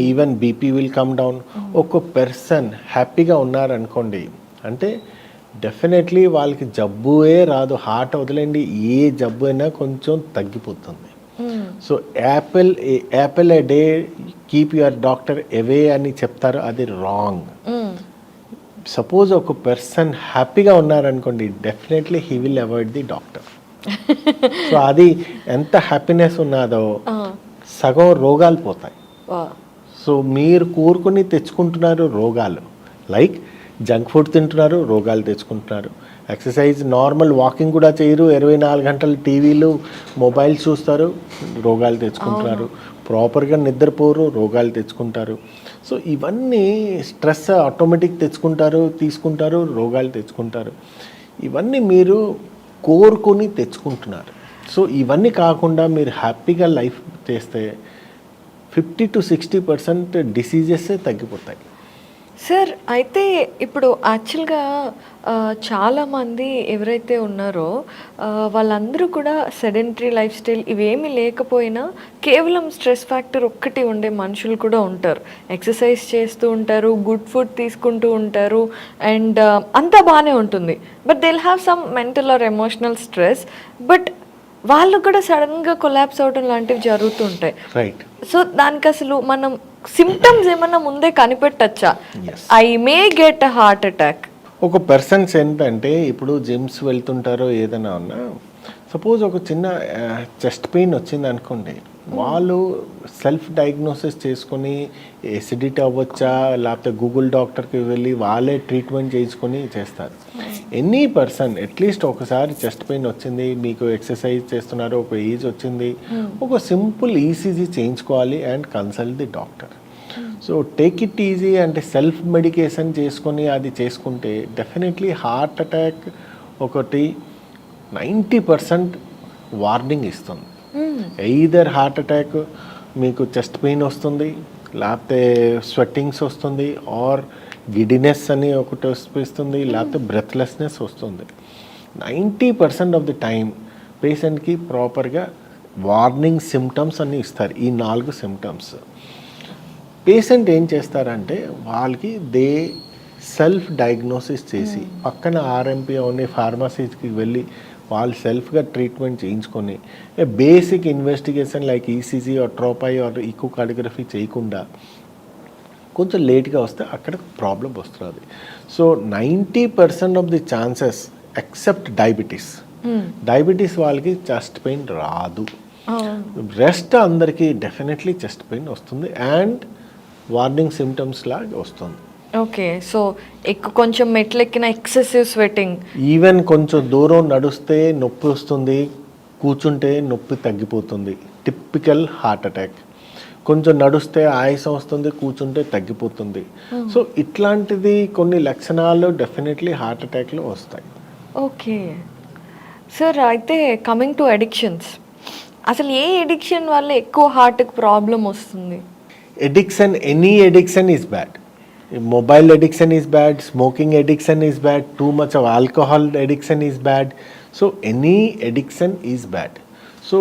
even BP will come down. ఒక పర్సన్ హ్యాపీగా ఉన్నారనుకోండి అంటే డెఫినెట్లీ వాళ్ళకి జబ్బుయే రాదు, హార్ట్ వదిలేండి ఏ జబ్బు అయినా కొంచెం తగ్గిపోతుంది. So Apple A day keep your doctor away అని చెప్తారు, అది రాంగ్. సపోజ్ ఒక పర్సన్ హ్యాపీగా ఉన్నారనుకోండి definitely he will avoid the doctor. So అది ఎంత హ్యాపీనెస్ ఉన్నదో సగం రోగాలు పోతాయి. సో మీరు కోరుకుని తెచ్చుకుంటున్నారు రోగాలు, లైక్ జంక్ ఫుడ్ తింటున్నారు, రోగాలు తెచ్చుకుంటున్నారు. ఎక్సర్సైజ్ నార్మల్ వాకింగ్ కూడా చేయరు, 24 గంటలు టీవీలు, మొబైల్ చూస్తారు, రోగాలు తెచ్చుకుంటున్నారు. ప్రాపర్గా నిద్రపోరు, రోగాలు తెచ్చుకుంటారు. సో ఇవన్నీ స్ట్రెస్ ఆటోమేటిక్ తీసుకుంటారు, రోగాలు తెచ్చుకుంటారు. ఇవన్నీ మీరు కోరుకొని తెచ్చుకుంటున్నారు. సో ఇవన్నీ కాకుండా మీరు హ్యాపీగా లైఫ్ చేస్తే 50-60% డిసీజెస్ తగ్గిపోతాయి. సార్ అయితే ఇప్పుడు యాక్చువల్గా చాలామంది ఎవరైతే ఉన్నారో వాళ్ళందరూ కూడా సెడెంటరీ లైఫ్ స్టైల్ ఇవేమీ లేకపోయినా కేవలం స్ట్రెస్ ఫ్యాక్టర్ ఒక్కటి ఉండే మనుషులు కూడా ఉంటారు. ఎక్సర్సైజ్ చేస్తూ ఉంటారు, గుడ్ ఫుడ్ తీసుకుంటూ ఉంటారు, అండ్ అంతా బాగానే ఉంటుంది. But they will have some mental are emotional stress. But వాళ్ళు కూడా సడన్గా కొలాప్స్ అవడం లాంటివి జరుగుతుంటాయి. రైట్. సో దానికి అసలు మనం సిమ్టమ్స్ ఏమన్నా ముందే కనిపెట్టచ్చా? Yes. I may get a heart attack. ఒక పర్సన్స్ ఏంటంటే ఇప్పుడు జిమ్స్ వెళ్తుంటారో ఏదైనా ఉన్నా, సపోజ్ ఒక చిన్న చెస్ట్ పెయిన్ వచ్చింది అనుకోండి, వాళ్ళు సెల్ఫ్ డయాగ్నోసిస్ చేసుకొని ఎసిడిటీ అవ్వచ్చా లేకపోతే గూగుల్ డాక్టర్కి వెళ్ళి వాళ్ళే ట్రీట్మెంట్ చేసుకొని చేస్తారు. ఎనీ పర్సన్ అట్లీస్ట్ ఒకసారి చెస్ట్ పెయిన్ వచ్చింది, మీకు ఎక్సర్సైజ్ చేస్తున్నారు, ఒక ఏజ్ వచ్చింది, ఒక సింపుల్ ఈసీజీ చేయించుకోవాలి and consult the doctor. So take it easy అంటే సెల్ఫ్ మెడికేషన్ చేసుకొని అది చేసుకుంటే డెఫినెట్లీ హార్ట్ అటాక్ ఒకటి 90% వార్నింగ్ ఇస్తుంది. ఎయిదర్ హార్ట్ అటాక్ మీకు చెస్ట్ పెయిన్ వస్తుంది, లేకపోతే స్వెట్టింగ్స్ వస్తుంది, ఆర్ గిడినెస్ అని ఒకటి వస్తుంది, లేకపోతే బ్రెత్లెస్నెస్ వస్తుంది. 90% ఆఫ్ ది టైం పేషెంట్కి ప్రాపర్గా వార్నింగ్ సిమ్టమ్స్ అన్నీ ఇస్తారు. ఈ 4 సిమ్టమ్స్ పేషెంట్ ఏం చేస్తారంటే వాళ్ళకి సెల్ఫ్ డయాగ్నోసిస్ చేసి పక్కన ఆర్ఎంపీ అనే ఫార్మసీకి వెళ్ళి వాళ్ళు సెల్ఫ్గా ట్రీట్మెంట్ చేయించుకొని basic investigation like ECG or trop I or echocardiography చేయకుండా కొంచెం లేట్గా వస్తే అక్కడ ప్రాబ్లం వస్తుంది. So 90% of the chances except diabetes వాళ్ళకి చెస్ట్ పెయిన్ రాదు. రెస్ట్ అందరికీ డెఫినెట్లీ చెస్ట్ పెయిన్ వస్తుంది అండ్ వార్నింగ్ సిమ్టమ్స్ లాగా వస్తుంది. ఓకే. సో కొంచెం మెట్లెక్కిన ఎక్సెసివ్ స్వెట్టింగ్, ఈవెన్ కొంచెం దూరం నడుస్తే నొప్పి వస్తుంది, కూర్చుంటే నొప్పి తగ్గిపోతుంది, టిపికల్ హార్ట్ అటాక్. కొంచెం నడుస్తే ఆయాసం వస్తుంది, కూర్చుంటే తగ్గిపోతుంది. సో ఇట్లాంటిది కొన్ని లక్షణాలు డెఫినెట్లీ హార్ట్ అటాక్లో వస్తాయి. Okay sir. అయితే కమింగ్ టు అడిక్షన్స్, అసలు ఏ ఎడిక్షన్ వల్ల ఎక్కువ హార్ట్కి ప్రాబ్లం వస్తుంది? Addiction, any addiction is bad. Mobile addiction is bad, smoking addiction is bad, too much of alcohol addiction is bad. So any addiction is bad. So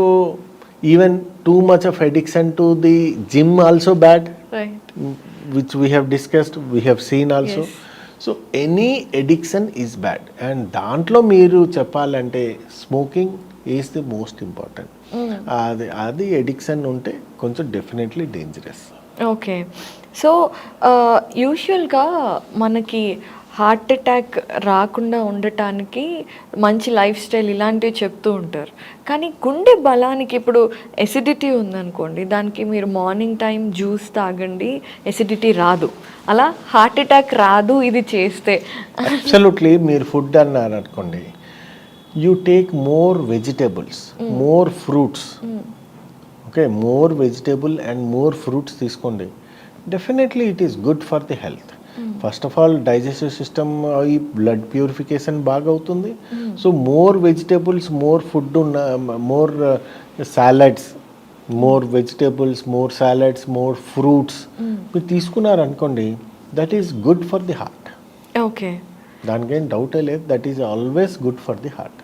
even too much of addiction to the gym also bad, Right. which we have discussed, we have seen also. Yes. So any addiction is bad. And దాంట్లో మీరు చెప్పాలంటే smoking is the most important. అది addiction ఉంటే కొంచెం definitely dangerous. Okay. So యూజువల్గా మనకి heart attack రాకుండా ఉండటానికి మంచి లైఫ్ స్టైల్ ఇలాంటివి చెప్తూ ఉంటారు. కానీ గుండె బలానికి ఇప్పుడు ఎసిడిటీ ఉందనుకోండి, దానికి మీరు మార్నింగ్ టైం జ్యూస్ తాగండి, ఎసిడిటీ రాదు. అలా హార్ట్ అటాక్ రాదు ఇది చేస్తే. అబ్సల్యూట్లీ. మీరు ఫుడ్ అన్నారు అనుకోండి, you take more vegetables, more fruits. Okay, more vegetable and more fruits తీసుకోండి, definitely it is good for the health. First of all digestive system, ఈ బ్లడ్ ప్యూరిఫికేషన్ బాగా అవుతుంది. So more vegetables, more food ఉన్న, more salads, more vegetables, more salads, more fruits మీరు తీసుకున్నారనుకోండి, that is good for the heart. Okay, దానికేం డౌటే లేదు, that is always good for the heart.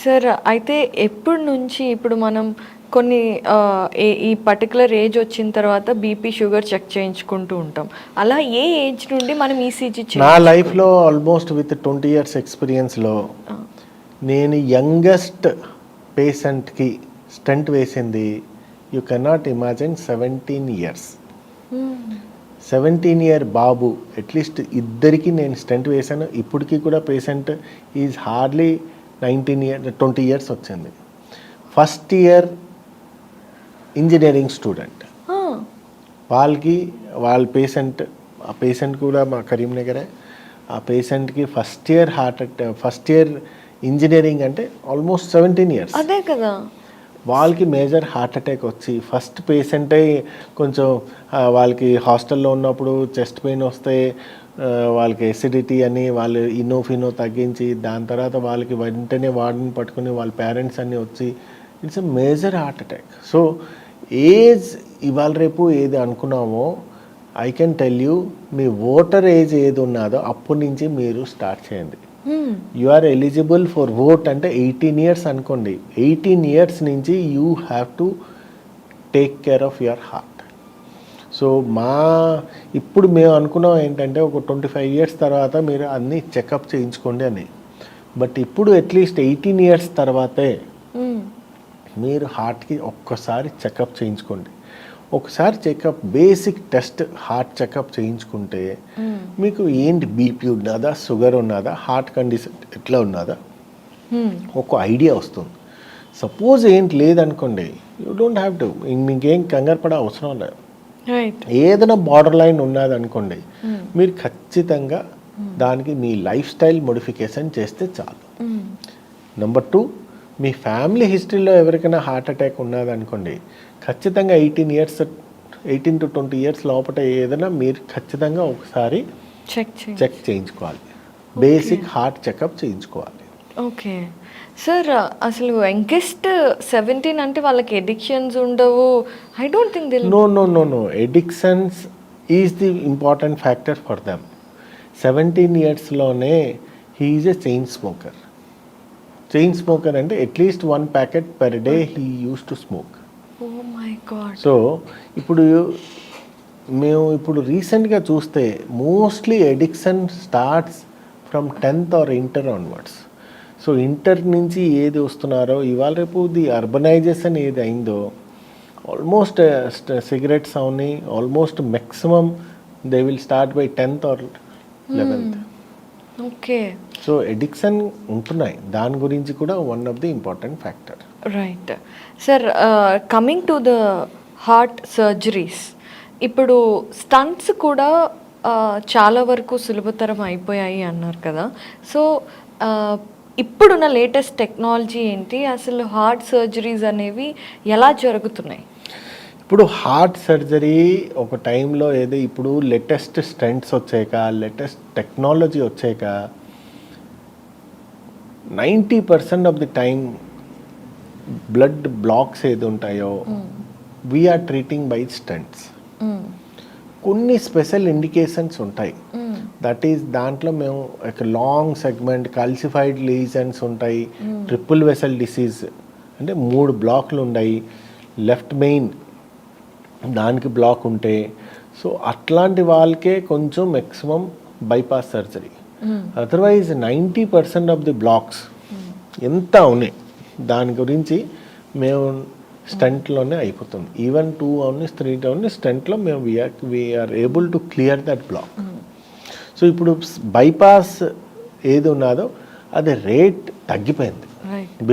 Sir అయితే ఎప్పటి నుంచి ఇప్పుడు మనం కొన్ని ఈ పర్టికులర్ ఏజ్ వచ్చిన తర్వాత బీపీ షుగర్ చెక్ చేయించుకుంటూ ఉంటాం, అలా ఏ ఏజ్ నుండి మనం ఈసీజీ? నా లైఫ్లో ఆల్మోస్ట్ విత్ 20 years ఎక్స్పీరియన్స్లో నేను యంగెస్ట్ పేషెంట్కి స్టెంట్ వేసింది you cannot imagine 17 years. 17-year Babu, at least ఇద్దరికి నేను స్టెంట్ వేశాను. ఇప్పటికీ కూడా పేషెంట్ ఈజ్ హార్డ్లీ 20 years వచ్చింది. ఫస్ట్ ఇయర్ ఇంజనీరింగ్ స్టూడెంట్, వాళ్ళ పేషెంట్ కూడా మా కరీంనగరే. ఆ పేషెంట్కి ఫస్ట్ ఇయర్ ఇంజనీరింగ్ అంటే ఆల్మోస్ట్ 17 years. అదే కదా, వాళ్ళకి మేజర్ హార్ట్ అటాక్ వచ్చి ఫస్ట్ పేషెంటే కొంచెం వాళ్ళకి హాస్టల్లో ఉన్నప్పుడు చెస్ట్ పెయిన్ వస్తే వాళ్ళకి ఎసిడిటీ అని వాళ్ళు ఇనోఫినో తగ్గించి, దాని తర్వాత వాళ్ళకి వెంటనే వార్డుని పట్టుకుని వాళ్ళ పేరెంట్స్ అన్నీ వచ్చి it's a major heart attack. So age ఇవాళ రేపు ఏది అనుకున్నామో ఐ కెన్ టెల్ యూ, మీ ఓటర్ ఏజ్ ఏది ఉన్నదో అప్పటి నుంచి మీరు స్టార్ట్ చేయండి. You are eligible for vote అంటే 18 ఇయర్స్ అనుకోండి. 18 ఇయర్స్ నుంచి you have to take care of your heart. So ఇప్పుడు మేము అనుకున్నాం ఏంటంటే ఒక 25 ఇయర్స్ తర్వాత మీరు అన్నీ చెకప్ చేయించుకోండి అని. బట్ ఇప్పుడు అట్లీస్ట్ 18 ఇయర్స్ తర్వాతే మీరు హార్ట్కి ఒక్కసారి చెకప్ చేయించుకోండి. ఒకసారి checkup, basic test heart checkup చేయించుకుంటే మీకు ఏంటి బీపీ ఉన్నదా, షుగర్ ఉన్నదా, హార్ట్ కండిషన్ ఎట్లా ఉన్నదా ఒక ఐడియా వస్తుంది. సపోజ్ ఏంటి లేదనుకోండి, యూ డోంట్ హ్యావ్ టు, మీకేం కంగారు పడే అవసరం లేదు. ఏదైనా బార్డర్ లైన్ ఉన్నదనుకోండి, మీరు ఖచ్చితంగా దానికి మీ లైఫ్ స్టైల్ మోడిఫికేషన్ చేస్తే చాలు. నెంబర్ 2, మీ ఫ్యామిలీ హిస్టరీలో ఎవరికైనా హార్ట్ అటాక్ ఉన్నదనుకోండి, ఖచ్చితంగా 18 to 20 ఇయర్స్ లోపల ఏదైనా మీరు ఖచ్చితంగా ఒకసారి చెక్ చేయించుకోవాలి. బేసిక్ హార్ట్ చెకప్ చేయించుకోవాలి. ఓకే సార్, అసలు యంగెస్ట్ 17 అంటే వాళ్ళకి ఎడిక్షన్స్ ఉండవు. I don't think they know addictions is the important factor for them. 17 ఇయర్స్లోనే he is a chain smoker. Chain smoker అంటే at least 1 packet per day he use to smoke. Oh my God. So ఇప్పుడు రీసెంట్గా చూస్తే mostly addiction starts from 10th or inter onwards. So inter నుంచి ఏది వస్తున్నారో ఇవాళ రేపు ది అర్బనైజేషన్ ఏది అయిందో almost cigarettes Avani almost maximum they will start by 10th or 11th. Okay. So addiction ఉంటున్నాయి, దాని గురించి కూడా one of the important factor. Right sir, coming to the heart surgeries, ఇప్పుడు స్టంట్స్ కూడా చాలా వరకు సులభతరం అయిపోయాయి అన్నారు కదా. సో ఇప్పుడున్న లేటెస్ట్ టెక్నాలజీ ఏంటి, అసలు హార్ట్ సర్జరీస్ అనేవి ఎలా జరుగుతున్నాయి? ఇప్పుడు హార్ట్ సర్జరీ ఒక టైంలో ఏదో ఇప్పుడు లేటెస్ట్ స్టంట్స్ వచ్చాక, లేటెస్ట్ టెక్నాలజీ వచ్చాక 90% of the time blood blocks ఏది ఉంటాయో వీఆర్ ట్రీటింగ్ బై స్టంట్స్. కొన్ని స్పెషల్ ఇండికేషన్స్ ఉంటాయి, దట్ ఈస్ దాంట్లో మేము ఒక లాంగ్ సెగ్మెంట్ కాల్సిఫైడ్ లీజన్స్ ఉంటాయి, ట్రిపుల్ వెసల్ డిసీజ్ అంటే 3 బ్లాక్లు ఉన్నాయి, లెఫ్ట్ మెయిన్ దానికి బ్లాక్ ఉంటే, సో అట్లాంటి వాళ్ళకే కొంచెం maximum bypass surgery. Otherwise 90% of the blocks ఎంత ఉన్నాయి దాని గురించి మేము స్టంట్లోనే అయిపోతుంది. ఈవెన్ 2 అవన్నీ 3 అవన్నీ స్టంట్లో మేము we're able to clear that block. So ఇప్పుడు బైపాస్ ఏది ఉన్నదో అది రేట్ తగ్గిపోయింది,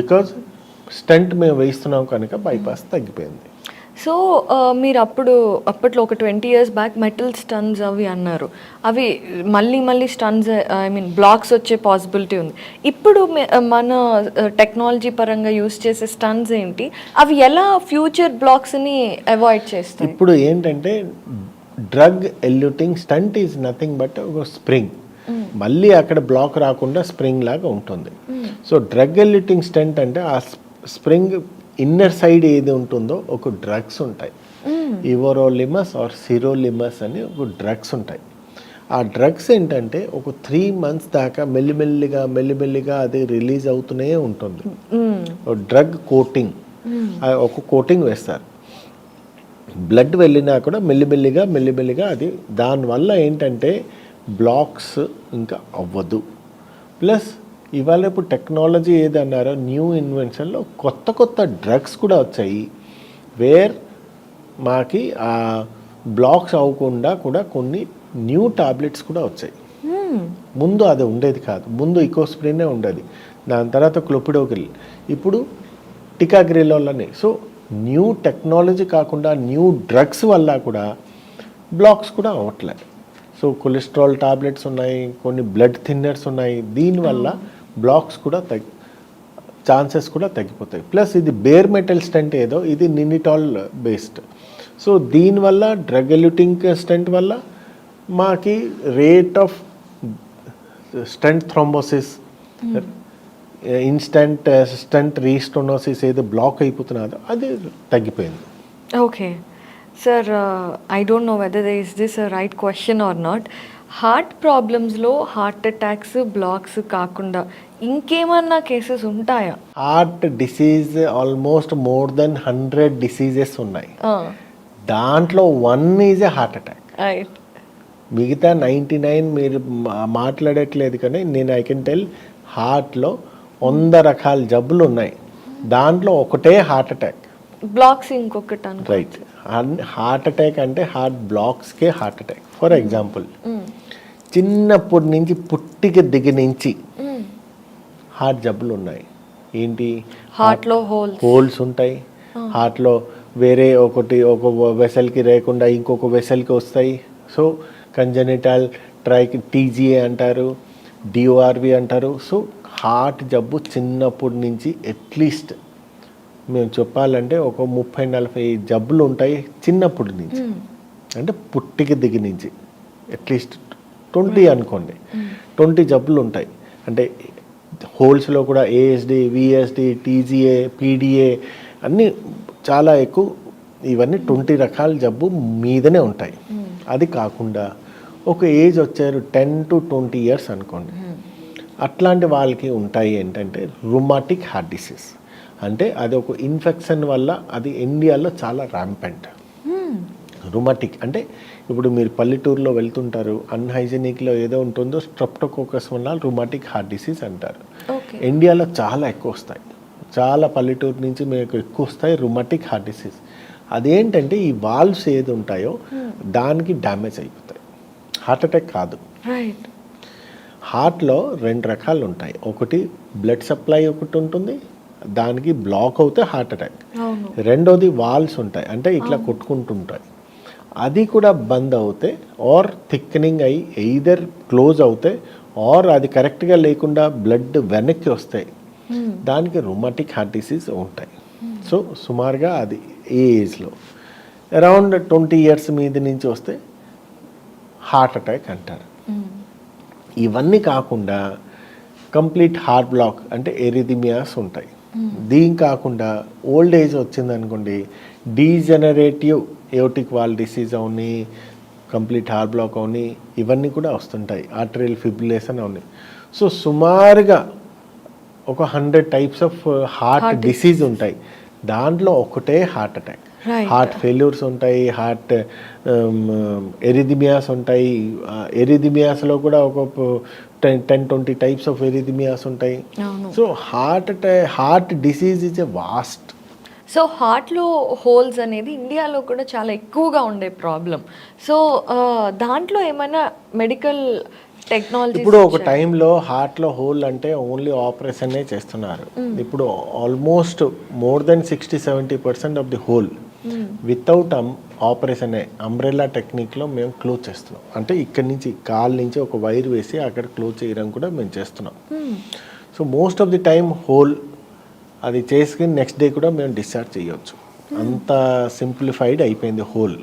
బికాజ్ స్టంట్ మేము వేస్తున్నాం కనుక బైపాస్ తగ్గిపోయింది. సో మీరు అప్పట్లో ఒక 20 years బ్యాక్ మెటల్ స్టన్స్ అవి అన్నారు, అవి మళ్ళీ స్టన్స్ ఐ మీన్ బ్లాక్స్ వచ్చే పాసిబిలిటీ ఉంది. ఇప్పుడు మన టెక్నాలజీ పరంగా యూస్ చేసే స్టన్స్ ఏంటి, అవి ఎలా ఫ్యూచర్ బ్లాక్స్ని అవాయిడ్ చేస్తాయి? ఇప్పుడు ఏంటంటే drug eluting stent is nothing but ఒక స్ప్రింగ్, మళ్ళీ అక్కడ బ్లాక్ రాకుండా స్ప్రింగ్ లాగా ఉంటుంది. సో డ్రగ్ ఎల్యూటింగ్ స్టంట్ అంటే ఆ స్ప్రింగ్ ఇన్నర్ సైడ్ ఏది ఉంటుందో ఒక డ్రగ్స్ ఉంటాయి, ఇవరోలిమస్ ఆర్ సిరోలిమస్ అని ఒక డ్రగ్స్ ఉంటాయి. ఆ డ్రగ్స్ ఏంటంటే ఒక 3 months దాకా మెల్లిమెల్లిగా అది రిలీజ్ అవుతూనే ఉంటుంది. డ్రగ్ కోటింగ్, ఒక కోటింగ్ వేస్తారు, బ్లడ్ వెళ్ళినా కూడా మెల్లిమెల్లిగా అది, దానివల్ల ఏంటంటే బ్లాక్స్ ఇంకా అవ్వదు. ప్లస్ ఇవాళ ఇప్పుడు టెక్నాలజీ ఏదన్నారో న్యూ ఇన్వెన్షన్లో కొత్త డ్రగ్స్ కూడా వచ్చాయి, వేర్ మాకి ఆ బ్లాక్స్ అవ్వకుండా కూడా కొన్ని న్యూ టాబ్లెట్స్ కూడా వచ్చాయి. ముందు అది ఉండేది కాదు, ముందు ఇకోస్ప్రినే ఉండేది, దాని తర్వాత క్లోపిడోగ్రిల్, ఇప్పుడు టికాగ్రిలోనే. సో న్యూ టెక్నాలజీ కాకుండా న్యూ డ్రగ్స్ వల్ల కూడా బ్లాక్స్ కూడా అవ్వట్లేదు. సో కొలెస్ట్రాల్ టాబ్లెట్స్ ఉన్నాయి, కొన్ని బ్లడ్ థిన్నర్స్ ఉన్నాయి, దీనివల్ల బ్లాక్స్ కూడా ఛాన్సెస్ కూడా తగ్గిపోతాయి. ప్లస్ ఇది బేర్ మెటల్ స్టంట్ ఏదో ఇది నినిటాల్ బేస్డ్. సో దీనివల్ల డ్రగ్ ఎల్యూటింగ్ స్టంట్ వల్ల మాకి rate of stent thrombosis in stent stent restenosis ఏదో బ్లాక్ అయిపోతున్నదో అది తగ్గిపోయింది. Okay sir, I don't know whether is this right question or not. Heart ప్రాబ్లమ్స్లో హార్ట్ అటాక్స్ బ్లాక్స్ కాకుండా ఇంకేమన్నా కేసెస్ ఉంటాయా? Heart disease almost more than 100 diseases ఉన్నాయి. దాంట్లో 1 is a heart attack. Right. మిగతా 99 మీరు మాట్లాడట్లేదు కానీ నేను ఐ కెన్ టెల్ హార్ట్లో 100 రకాల జబ్బులు ఉన్నాయి, దాంట్లో ఒకటే హార్ట్ అటాక్. బ్లాక్స్ ఇంకొకటి అనుకో. రైట్. హార్ట్ అటాక్ అంటే హార్ట్ బ్లాక్స్కే హార్ట్ అటాక్. ఫర్ ఎగ్జాంపుల్, చిన్నప్పటి నుంచి పుట్టిక దిగి నుంచి హార్ట్ జబ్బులు ఉన్నాయి. ఏంటి? హార్ట్లో హోల్స్ ఉంటాయి. హార్ట్లో వేరే ఒక వెసల్కి లేకుండా ఇంకొక వెసల్కి వస్తాయి. సో కంజనిటల్ టీజీఏ అంటారు, డిఓఆర్వి అంటారు. సో హార్ట్ జబ్బు చిన్నప్పటి నుంచి అట్లీస్ట్ మేము చెప్పాలంటే ఒక 30-40 జబ్బులు ఉంటాయి చిన్నప్పటి నుంచి. అంటే పుట్టికి దిగి నుంచి అట్లీస్ట్ 20 అనుకోండి, 20 జబ్బులు ఉంటాయి. అంటే హోల్స్లో కూడా ఏఎస్డి, విఎస్డి, టీజీఏ, పీడిఏ అన్నీ చాలా ఎక్కువ. ఇవన్నీ 20 రకాల జబ్బు మీదనే ఉంటాయి. అది కాకుండా ఒక ఏజ్ వచ్చారు 10 to 20 years అనుకోండి, అట్లాంటి వాళ్ళకి ఉంటాయి ఏంటంటే రుమాటిక్ హార్ట్ డిసీజ్. అంటే అది ఒక ఇన్ఫెక్షన్ వల్ల అది ఇండియాలో చాలా ర్యాంపెంట్. రుమాటిక్ అంటే ఇప్పుడు మీరు పల్లెటూరులో వెళ్తుంటారు, అన్హైజీనిక్లో ఏదో ఉంటుందో స్ట్రెప్టోకోకస్ వల్ల రుమాటిక్ హార్ట్ డిసీజ్ అంటారు. ఇండియాలో చాలా ఎక్కువ వస్తాయి, చాలా పల్లెటూరు నుంచి మీకు ఎక్కువ వస్తాయి రుమాటిక్ హార్ట్ డిసీజ్. అదేంటంటే ఈ వాల్వ్స్ ఏది ఉంటాయో దానికి డ్యామేజ్ అయిపోతాయి. హార్ట్ అటాక్ కాదు. హార్ట్లో 2 రకాలు ఉంటాయి. ఒకటి బ్లడ్ సప్లై ఒకటి ఉంటుంది, దానికి బ్లాక్ అవుతే హార్ట్ అటాక్. రెండోది వాల్వ్స్ ఉంటాయి, అంటే ఇట్లా కొట్టుకుంటుంటాయి. అది కూడా బంద్ అవుతే ఆర్ థిక్నింగ్ అయ్యి ఎయిదర్ క్లోజ్ అవుతే ఆర్ అది కరెక్ట్గా లేకుండా బ్లడ్ వెనక్కి వస్తాయి, దానికి రుమాటిక్ హార్ట్ డిసీజ్ ఉంటాయి. సో సుమారుగా అది ఏ ఏజ్లో అరౌండ్ 20 years మీద నుంచి వస్తే హార్ట్ అటాక్ అంటారు. ఇవన్నీ కాకుండా కంప్లీట్ హార్ట్ బ్లాక్ అంటే ఎరిథిమియాస్ ఉంటాయి. దీని కాకుండా ఓల్డ్ ఏజ్ వచ్చిందనుకోండి, డీజనరేటివ్ ఏయోటిక్ వాల్వ్ డిసీజ్ అవని, కంప్లీట్ హార్ట్ బ్లాక్ అవని, ఇవన్నీ కూడా వస్తుంటాయి. ఆర్టరియల్ ఫిబ్రిలేషన్ అవని. సో సుమారుగా ఒక 100 types ఆఫ్ హార్ట్ డిసీజ్ ఉంటాయి, దాంట్లో ఒకటే హార్ట్ అటాక్. హార్ట్ ఫెయిల్యూర్స్ ఉంటాయి, హార్ట్ ఎరిథిమియాస్ ఉంటాయి. ఎరిథిమియాస్లో కూడా ఒక 10-20 types ఆఫ్ ఎరిథిమియాస్ ఉంటాయి. So heart disease is a vast. So హార్ట్లో హోల్స్ అనేది ఇండియాలో కూడా చాలా ఎక్కువగా ఉండే ప్రాబ్లం. సో దాంట్లో ఏమైనా మెడికల్ టెక్నాలజీ? ఇప్పుడు ఒక టైంలో హార్ట్లో హోల్ అంటే ఓన్లీ ఆపరేషన్నే చేస్తున్నారు. ఇప్పుడు almost more than 60-70% of the hole without operation umbrella టెక్నిక్లో మేము క్లోజ్ చేస్తున్నాం. అంటే ఇక్కడి నుంచి కాల్ నుంచి ఒక వైర్ వేసి అక్కడ క్లోజ్ చేయడం కూడా మేము చేస్తున్నాం. So most of the time whole అది చేసుకుని నెక్స్ట్ డే కూడా మేము డిశ్చార్జ్ చేయొచ్చు. అంత సింప్లిఫైడ్ అయిపోయింది హోల్.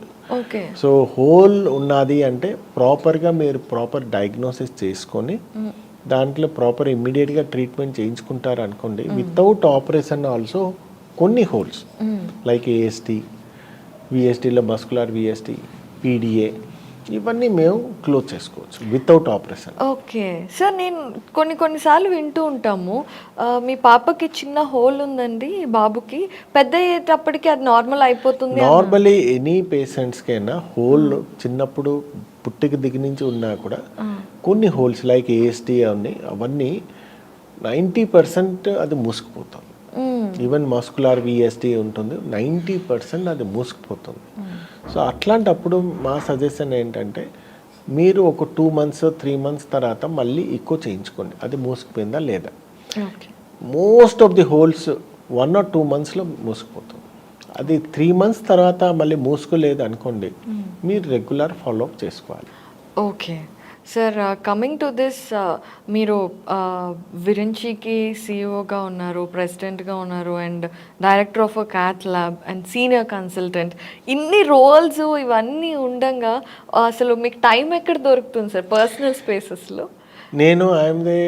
సో హోల్ ఉన్నది అంటే ప్రాపర్గా మీరు ప్రాపర్ డయాగ్నోసిస్ చేసుకొని దాంట్లో ప్రాపర్ ఇమ్మీడియట్గా ట్రీట్మెంట్ చేయించుకుంటారు అనుకోండి. వితౌట్ ఆపరేషన్ ఆల్సో కొన్ని హోల్స్ లైక్ ఏఎస్టీ, విఎస్టీలో మస్కులర్ విఎస్టీ, పీడిఏ, ఇవన్నీ మేము క్లోజ్ చేసుకోవచ్చు వితౌట్ ఆపరేషన్. ఓకే సార్, నేను కొన్నిసార్లు వింటూ ఉంటాము, మీ పాపకి చిన్న హోల్ ఉందండి, బాబుకి పెద్ద అయ్యేటప్పటికి అది నార్మల్ అయిపోతుంది. నార్మలీ ఎనీ పేషెంట్స్కైనా హోల్ చిన్నప్పుడు పుట్టికి దిగి నుంచి ఉన్నా కూడా కొన్ని హోల్స్ లైక్ ఏఎస్టీ అవన్నీ 90% అది మూసుకుపోతుంది. ఈవెన్ మస్కులర్ విఎస్టీ ఉంటుంది, 90% అది మూసుకుపోతుంది. సో అట్లాంటప్పుడు మా సజెషన్ ఏంటంటే మీరు ఒక 2 months 3 months తర్వాత మళ్ళీ ఎక్కువ చేయించుకోండి, అది మూసుకుపోయిందా లేదా. Most of the holes 1 or 2 monthsలో మూసుకుపోతుంది. అది 3 months తర్వాత మళ్ళీ మూసుకోలేదు అనుకోండి, మీరు రెగ్యులర్ ఫాలోఅప్ చేసుకోవాలి. Okay sir, coming to this, మీరు విరించికి సిఇఓగా ఉన్నారు, ప్రెసిడెంట్గా ఉన్నారు, and director of cath lab and senior consultant. ఇన్ని రోల్స్ ఇవన్నీ ఉండగా అసలు మీకు టైం ఎక్కడ దొరుకుతుంది సార్ పర్సనల్ స్పేసెస్లో? నేను ఐఎమ్ ది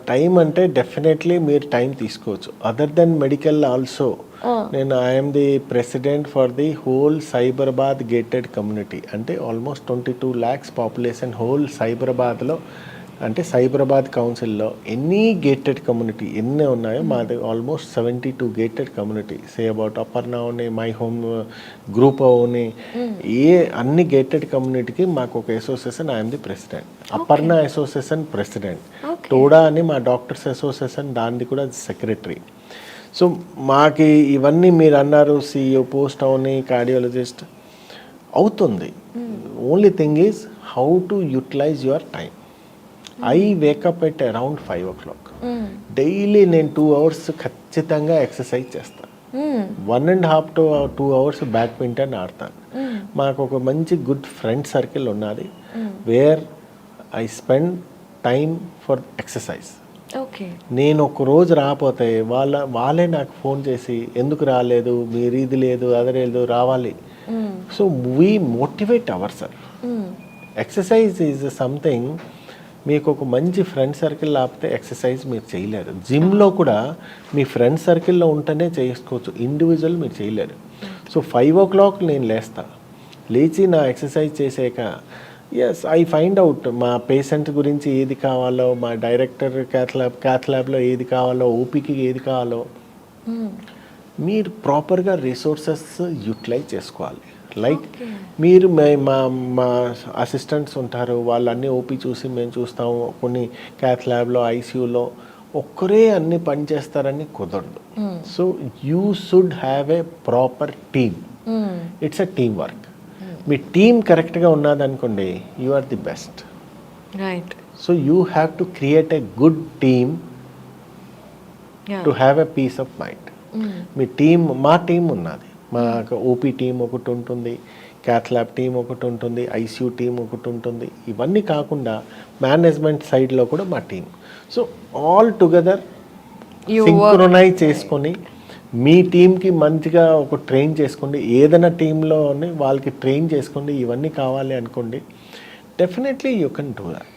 టైం అంటే డెఫినెట్లీ మీరు టైం తీసుకోవచ్చు. అదర్ దెన్ మెడికల్ ఆల్సో నేను I'm the president for the whole Cyberabad gated community. అంటే ఆల్మోస్ట్ 22 lakhs పాపులేషన్ హోల్ సైబరాబాద్లో, అంటే సైబరాబాద్ కౌన్సిల్లో ఎన్ని గేటెడ్ కమ్యూనిటీ ఎన్ని ఉన్నాయో మాది almost 72 gated community. Say about Aparna ఉని, మై హోమ్ గ్రూప్ ఉని, అన్ని గేటెడ్ కమ్యూనిటీకి మాకు ఒక association, I'm the president. Aparna association president, టోడా అని మా డాక్టర్స్ అసోసియేషన్ దాన్ని కూడా సెక్రటరీ. సో మాకి ఇవన్నీ మీరు అన్నారు సిఇఓ పోస్ట్ అవని, కార్డియాలజిస్ట్ అవుతుంది. Only thing is how to utilise your time. I wake up at around 5 o'clock. Daily నేను 2 hours ఖచ్చితంగా ఎక్సర్సైజ్ చేస్తాను. 1.5 to 2 hours బ్యాడ్మింటన్ ఆడతాను. మాకు ఒక మంచి గుడ్ ఫ్రెండ్ సర్కిల్ ఉన్నది, where I spend time for exercise. నేను ఒక రోజు రాకపోతే వాళ్ళే నాకు ఫోన్ చేసి ఎందుకు రాలేదు, మీరు ఇది లేదు అది లేదు, రావాలి. So we motivate our self. Exercise is something, మీకు ఒక మంచి ఫ్రెండ్ సర్కిల్ లేకపోతే ఎక్సర్సైజ్ మీరు చేయలేరు. జిమ్లో కూడా మీ ఫ్రెండ్ సర్కిల్లో ఉంటేనే చేసుకోవచ్చు, ఇండివిజువల్ మీరు చేయలేరు. సో 5 o'clock నేను లేచి నా ఎక్సర్సైజ్ చేసాక ఎస్ ఐ ఫైండ్ అవుట్ మా పేషెంట్ గురించి ఏది కావాలో, మా డైరెక్టర్ క్యాథ్ ల్యాబ్లో ఏది కావాలో, ఓపీకి ఏది కావాలో మీరు ప్రాపర్గా రిసోర్సెస్ యూటిలైజ్ చేసుకోవాలి. లైక్ మీరు మా అసిస్టెంట్స్ ఉంటారు, వాళ్ళన్నీ ఓపీ చూసి మేము చూస్తాము. కొన్ని క్యాథ్ ల్యాబ్లో, ఐసీయూలో ఒక్కరే అన్ని పని చేస్తారని కుదరదు. So you should have a proper team. It's a team work. మీ టీమ్ కరెక్ట్గా ఉన్నదనుకోండి, you are the best. Right. So you have to create a good team to have a peace of mind. మీ team, మా team ఉన్నది. మాకు OP team ఒకటి ఉంటుంది, cath lab team ఒకటి ఉంటుంది, ఐసీయూ టీం ఒకటి ఉంటుంది. ఇవన్నీ కాకుండా మేనేజ్మెంట్ సైడ్లో కూడా మా team. So all together synchronise చేసుకొని మీ టీంకి మంచిగా ఒక ట్రైన్ చేసుకోండి. ఏదైనా టీంలోని వాళ్ళకి ట్రైన్ చేసుకోండి. ఇవన్నీ కావాలి అనుకోండి, definitely you can do that.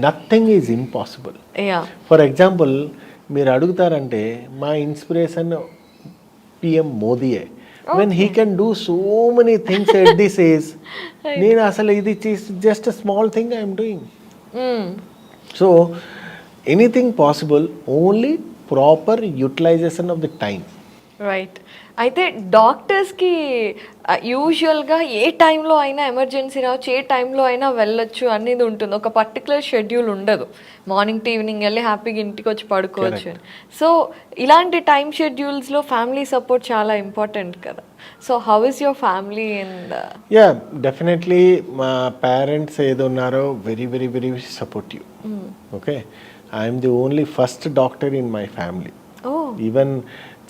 Nothing is impossible. For example మీరు అడుగుతారంటే మా ఇన్స్పిరేషన్ పిఎం మోదీయే. When he can do so many things at this age, నేను అసలు ఇది just small thing I'm doing. So anything possible, only proper utilization of the time. Right. అయితే డాక్టర్స్కి యూజువల్గా ఏ టైంలో అయినా ఎమర్జెన్సీ రావచ్చు, ఏ టైంలో అయినా వెళ్ళొచ్చు అనేది ఉంటుంది. ఒక పర్టికులర్ షెడ్యూల్ ఉండదు. మార్నింగ్ టు ఈవినింగ్ వెళ్ళి హ్యాపీగా ఇంటికి వచ్చి పడుకోవచ్చు. సో ఇలాంటి టైం షెడ్యూల్స్లో ఫ్యామిలీ సపోర్ట్ చాలా ఇంపార్టెంట్ కదా. So how is your family? And yeah definitely మా పేరెంట్స్ ఏది ఉన్నారో very very very supportive. Okay, I'm the only first doctor in my family. Even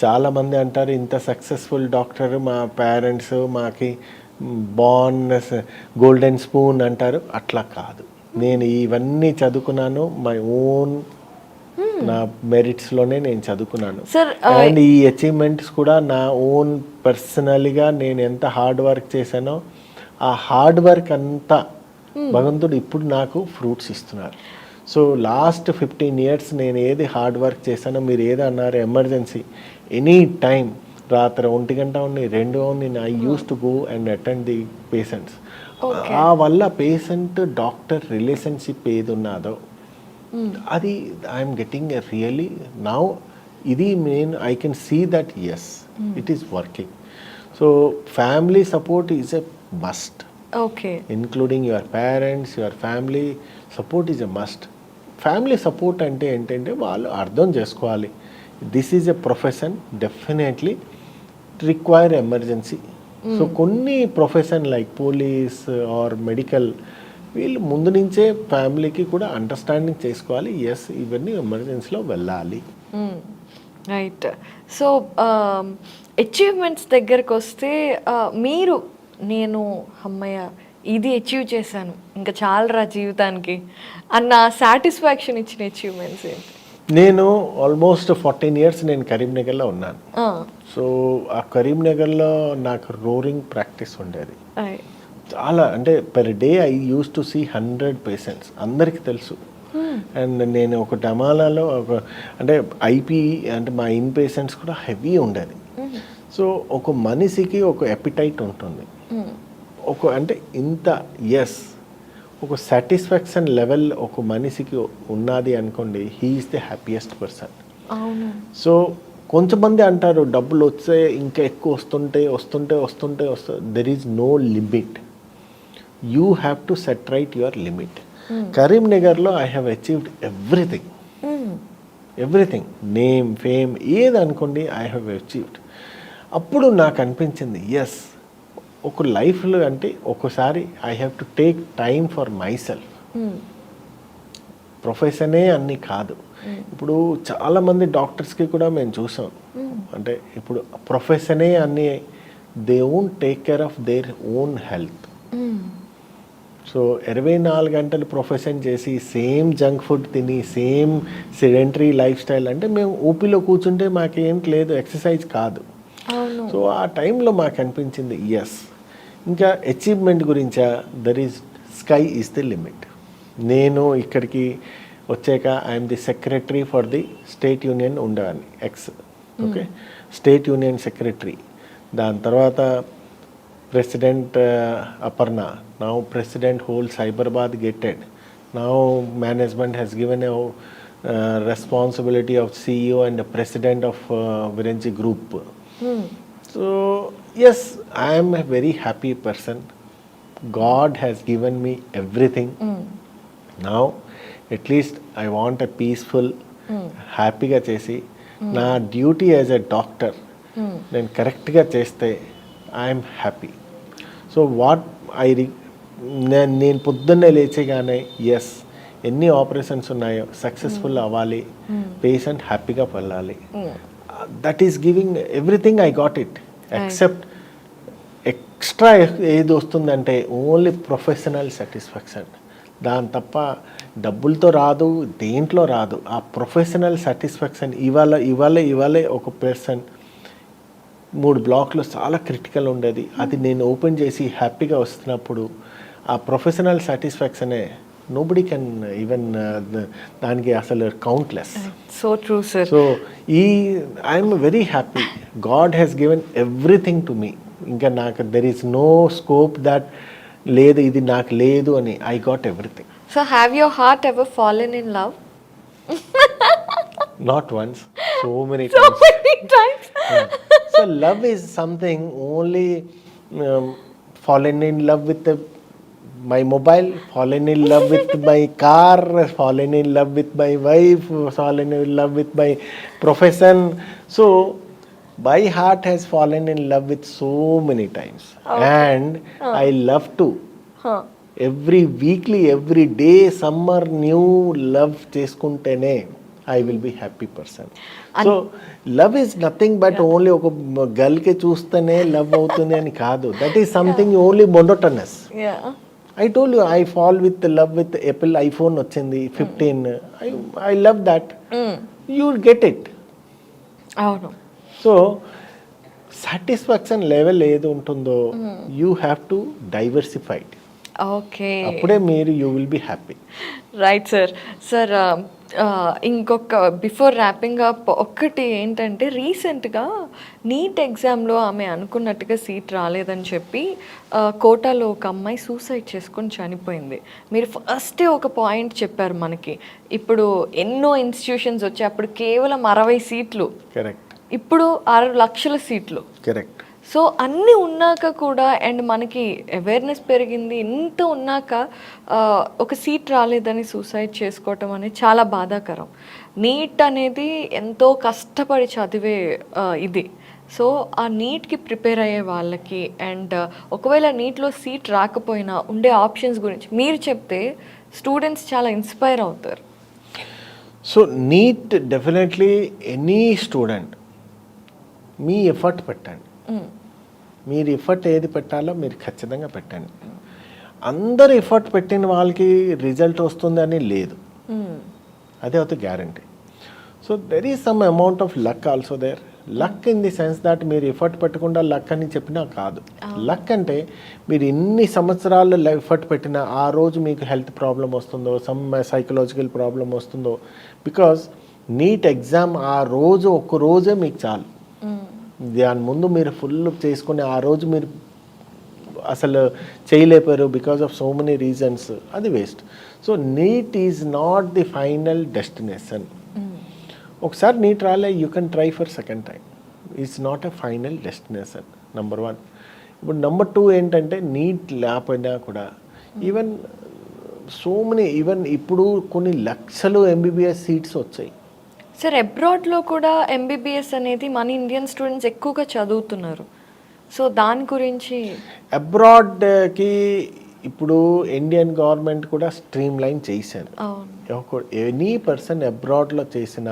చాలామంది అంటారు ఇంత సక్సెస్ఫుల్ డాక్టర్ మా పేరెంట్స్, మాకి గోల్డెన్ స్పూన్ అంటారు. అట్లా కాదు, నేను ఇవన్నీ చదువుకున్నాను మై ఓన్, నా మెరిట్స్లోనే నేను చదువుకున్నాను. అండ్ ఈ అచీవ్మెంట్స్ కూడా నా ఓన్ పర్సనల్గా నేను ఎంత హార్డ్ వర్క్ చేశానో ఆ హార్డ్ వర్క్ అంతా భగవంతుడు ఇప్పుడు నాకు ఫ్రూట్స్ ఇస్తున్నారు. సో లాస్ట్ 15 years నేను ఏది హార్డ్ వర్క్ చేశానో, మీరు ఏది అన్నారు ఎమర్జెన్సీ ఎనీ టైం, రాత్రి 1 గంట ఉండి 2 ఉంది, I use to go and attend the patients. ఆ వల్ల పేషెంట్ డాక్టర్ రిలేషన్షిప్ ఏది ఉన్నదో అది I'm getting a really now ఇది main. I can see that as it is working. So family support is a must. Okay, including your parents, your family support is a must. Family support అంటే ఏంటంటే వాళ్ళు అర్థం చేసుకోవాలి, this is a profession, definitely require emergency. So కొన్ని profession like police are medical, వీళ్ళు ముందు నుంచే ఫ్యామిలీకి కూడా అండర్స్టాండింగ్ చేసుకోవాలి, ఎస్ ఇవన్నీ ఎమర్జెన్సీలో వెళ్ళాలి. రైట్. సో అచీవ్మెంట్స్ దగ్గరకు వస్తే మీరు, నేను అమ్మయ్య ఇది అచీవ్ చేశాను ఇంకా చాలరా జీవితానికి అన్న సాటిస్ఫాక్షన్ ఇచ్చిన అచీవ్మెంట్స్ ఏంటి? నేను ఆల్మోస్ట్ 14 years నేను కరీంనగర్లో ఉన్నాను. సో ఆ కరీంనగర్లో నాకు రోరింగ్ ప్రాక్టీస్ ఉండేది చాలా. అంటే per day I use to see 100 patients. అందరికీ తెలుసు అండ్ నేను ఒక డమాలాలో అంటే ఐపీ అంటే మా ఇన్ పేషెంట్స్ కూడా హెవీ ఉండేది. సో ఒక మనిషికి ఒక ఎపిటైట్ ఉంటుంది, అంటే ఇంత ఎస్ ఒక సాటిస్ఫాక్షన్ లెవెల్ ఒక మనిషికి ఉన్నది అనుకోండి, he is the happiest person. So కొంతమంది అంటారు డబ్బులు వచ్చే ఇంకా ఎక్కువ వస్తుంటే there is no limit. You have to set right your limit. కరీంనగర్లో I have achieved everything, name, fame ఏది అనుకోండి ఐ హ్యావ్ అచీవ్డ్. అప్పుడు నాకు అనిపించింది ఎస్ ఒక లైఫ్లో అంటే ఒకసారి I have to take time for my సెల్ఫ్. ప్రొఫెషనే అన్నీ కాదు. ఇప్పుడు చాలామంది డాక్టర్స్కి కూడా మేము చూసాం, అంటే ఇప్పుడు ప్రొఫెషనే అన్నీ, they won't take care of their own health. So 24 గంటలు ప్రొఫెషన్ చేసి సేమ్ జంక్ ఫుడ్ తిని సేమ్ సెడెంటరీ లైఫ్ స్టైల్ అంటే మేము ఓపీలో కూర్చుంటే మాకేం లేదు, ఎక్సర్సైజ్ కాదు. సో ఆ టైంలో మాకు అనిపించింది ఎస్ ఇంకా అచీవ్మెంట్ గురించా, there is sky is the limit. నేను ఇక్కడికి వచ్చాక I'm the secretary for the state union ఉండేవాడిని, ఓకే స్టేట్ యూనియన్ సెక్రటరీ. దాని తర్వాత president Aparna, now president whole Cyberabad gated. Now management has given a responsibility of CEO and president of Virinchi group. So yes I am a very happy person. God has given me everything. Now at least I want a peaceful, హ్యాపీగా చేసి నా duty as a doctor నేను కరెక్ట్గా చేస్తే I'm happy. So what నేను పొద్దున్నే లేచేగానే yes ఎన్ని operations ఉన్నాయో సక్సెస్ఫుల్ అవ్వాలి, పేషెంట్ హ్యాపీగా వెళ్ళాలి. That is giving everything, I got it. Except extra ఏది వస్తుందంటే ఓన్లీ ప్రొఫెషనల్ సాటిస్ఫాక్షన్. దాని తప్ప డబ్బులతో రాదు, దేంట్లో రాదు. ఆ ప్రొఫెషనల్ సాటిస్ఫాక్షన్ ఇవాళ ఒక పర్సన్ 3 బ్లాక్లు చాలా క్రిటికల్ ఉండేది, అది నేను ఓపెన్ చేసి హ్యాపీగా వస్తున్నప్పుడు ఆ ప్రొఫెషనల్ సాటిస్ఫాక్షనే నోబడి కెన్ ఈవెన్ దానికి అసలు countless. So true sir. So I'm very happy. God has given everything to me. ఇంకా నాకు there is no scope that లేదు ఇది నాకు లేదు అని. I got everything. So have your heart ever fallen in love? Not once, so many times. So love is something only fallen in love with my mobile, fallen in love with my car, fallen in love with my wife, fallen in love with my profession. So my heart has fallen in love with so many times. And I love to every weekly, every day, summer new love చేసుకుంటేనే I will be happy person. So love is nothing but only ఒక గర్ల్కి చూస్తేనే love అవుతుంది అని కాదు. That is something only monotonous. I told you I fall with love with Apple iPhone వచ్చింది 15. I love that. You will get it. అవును. So satisfaction level ఏది ఉంటుందో you have to diversified. Okay, అప్పుడే మీరు you will be happy. Right sir. Sir ఇంకొక before wrapping up ఒక్కటి ఏంటంటే, రీసెంట్గా నీట్ ఎగ్జామ్లో ఆమె అనుకున్నట్టుగా సీట్ రాలేదని చెప్పి కోటాలో ఒక అమ్మాయి సూసైడ్ చేసుకొని చనిపోయింది. మీరు ఫస్టే ఒక పాయింట్ చెప్పారు మనకి, ఇప్పుడు ఎన్నో ఇన్స్టిట్యూషన్స్ వచ్చాయి, అప్పుడు కేవలం 60 సీట్లు, కరెక్ట్, ఇప్పుడు 6 లక్షల సీట్లు. కరెక్ట్. సో అన్నీ ఉన్నాక కూడా అండ్ మనకి అవేర్నెస్ పెరిగింది, ఇంత ఉన్నాక ఒక సీట్ రాలేదని సూసైడ్ చేసుకోవటం అనేది చాలా బాధాకరం. నీట్ అనేది ఎంతో కష్టపడి చదివే ఇది. సో ఆ నీట్కి ప్రిపేర్ అయ్యే వాళ్ళకి అండ్ ఒకవేళ నీట్లో సీట్ రాకపోయినా ఉండే ఆప్షన్స్ గురించి మీరు చెప్తే స్టూడెంట్స్ చాలా ఇన్స్పైర్ అవుతారు. So NEET definitely any student మీ ఎఫర్ట్ పెట్టండి. మీరు ఎఫర్ట్ ఏది పెట్టాలో మీరు ఖచ్చితంగా పెట్టండి. అందరు ఎఫర్ట్ పెట్టిన వాళ్ళకి రిజల్ట్ వస్తుందని లేదు, అదే అవుతుంది guarantee. So so there is some amount of luck also there. Luck in the sense that మీరు ఎఫర్ట్ పెట్టకుండా లక్ అని చెప్పినా కాదు. లక్ అంటే మీరు ఎన్ని సంవత్సరాలు ఎఫర్ట్ పెట్టినా ఆ రోజు మీకు హెల్త్ ప్రాబ్లం వస్తుందో, సమ్ సైకలాజికల్ ప్రాబ్లం వస్తుందో, బికాజ్ నీట్ ఎగ్జామ్ ఆ రోజు ఒక్క రోజే మీకు చాలు. దాని ముందు మీరు ఫుల్ చేసుకుని ఆ రోజు మీరు అసలు చేయలేపారు because of so many reasons, అది waste. So NEET is not the final destination. ఒకసారి నీట్ రాలే, you can try for second time. It's not a final destination, number 1. ఇప్పుడు నెంబర్ 2 ఏంటంటే నీట్ లేకపోయినా కూడా ఈవెన్ సో మెనీ, ఈవెన్ ఇప్పుడు కొన్ని లక్షలు ఎంబీబీఎస్ సీట్స్ వచ్చాయి. సార్ అబ్రాడ్లో కూడా ఎంబీబీఎస్ అనేది మన ఇండియన్ స్టూడెంట్స్ ఎక్కువగా చదువుతున్నారు. సో దాని గురించి అబ్రాడ్కి ఇప్పుడు ఇండియన్ గవర్నమెంట్ కూడా స్ట్రీమ్ లైన్ చేశారు. ఎనీ పర్సన్ అబ్రాడ్లో చేసిన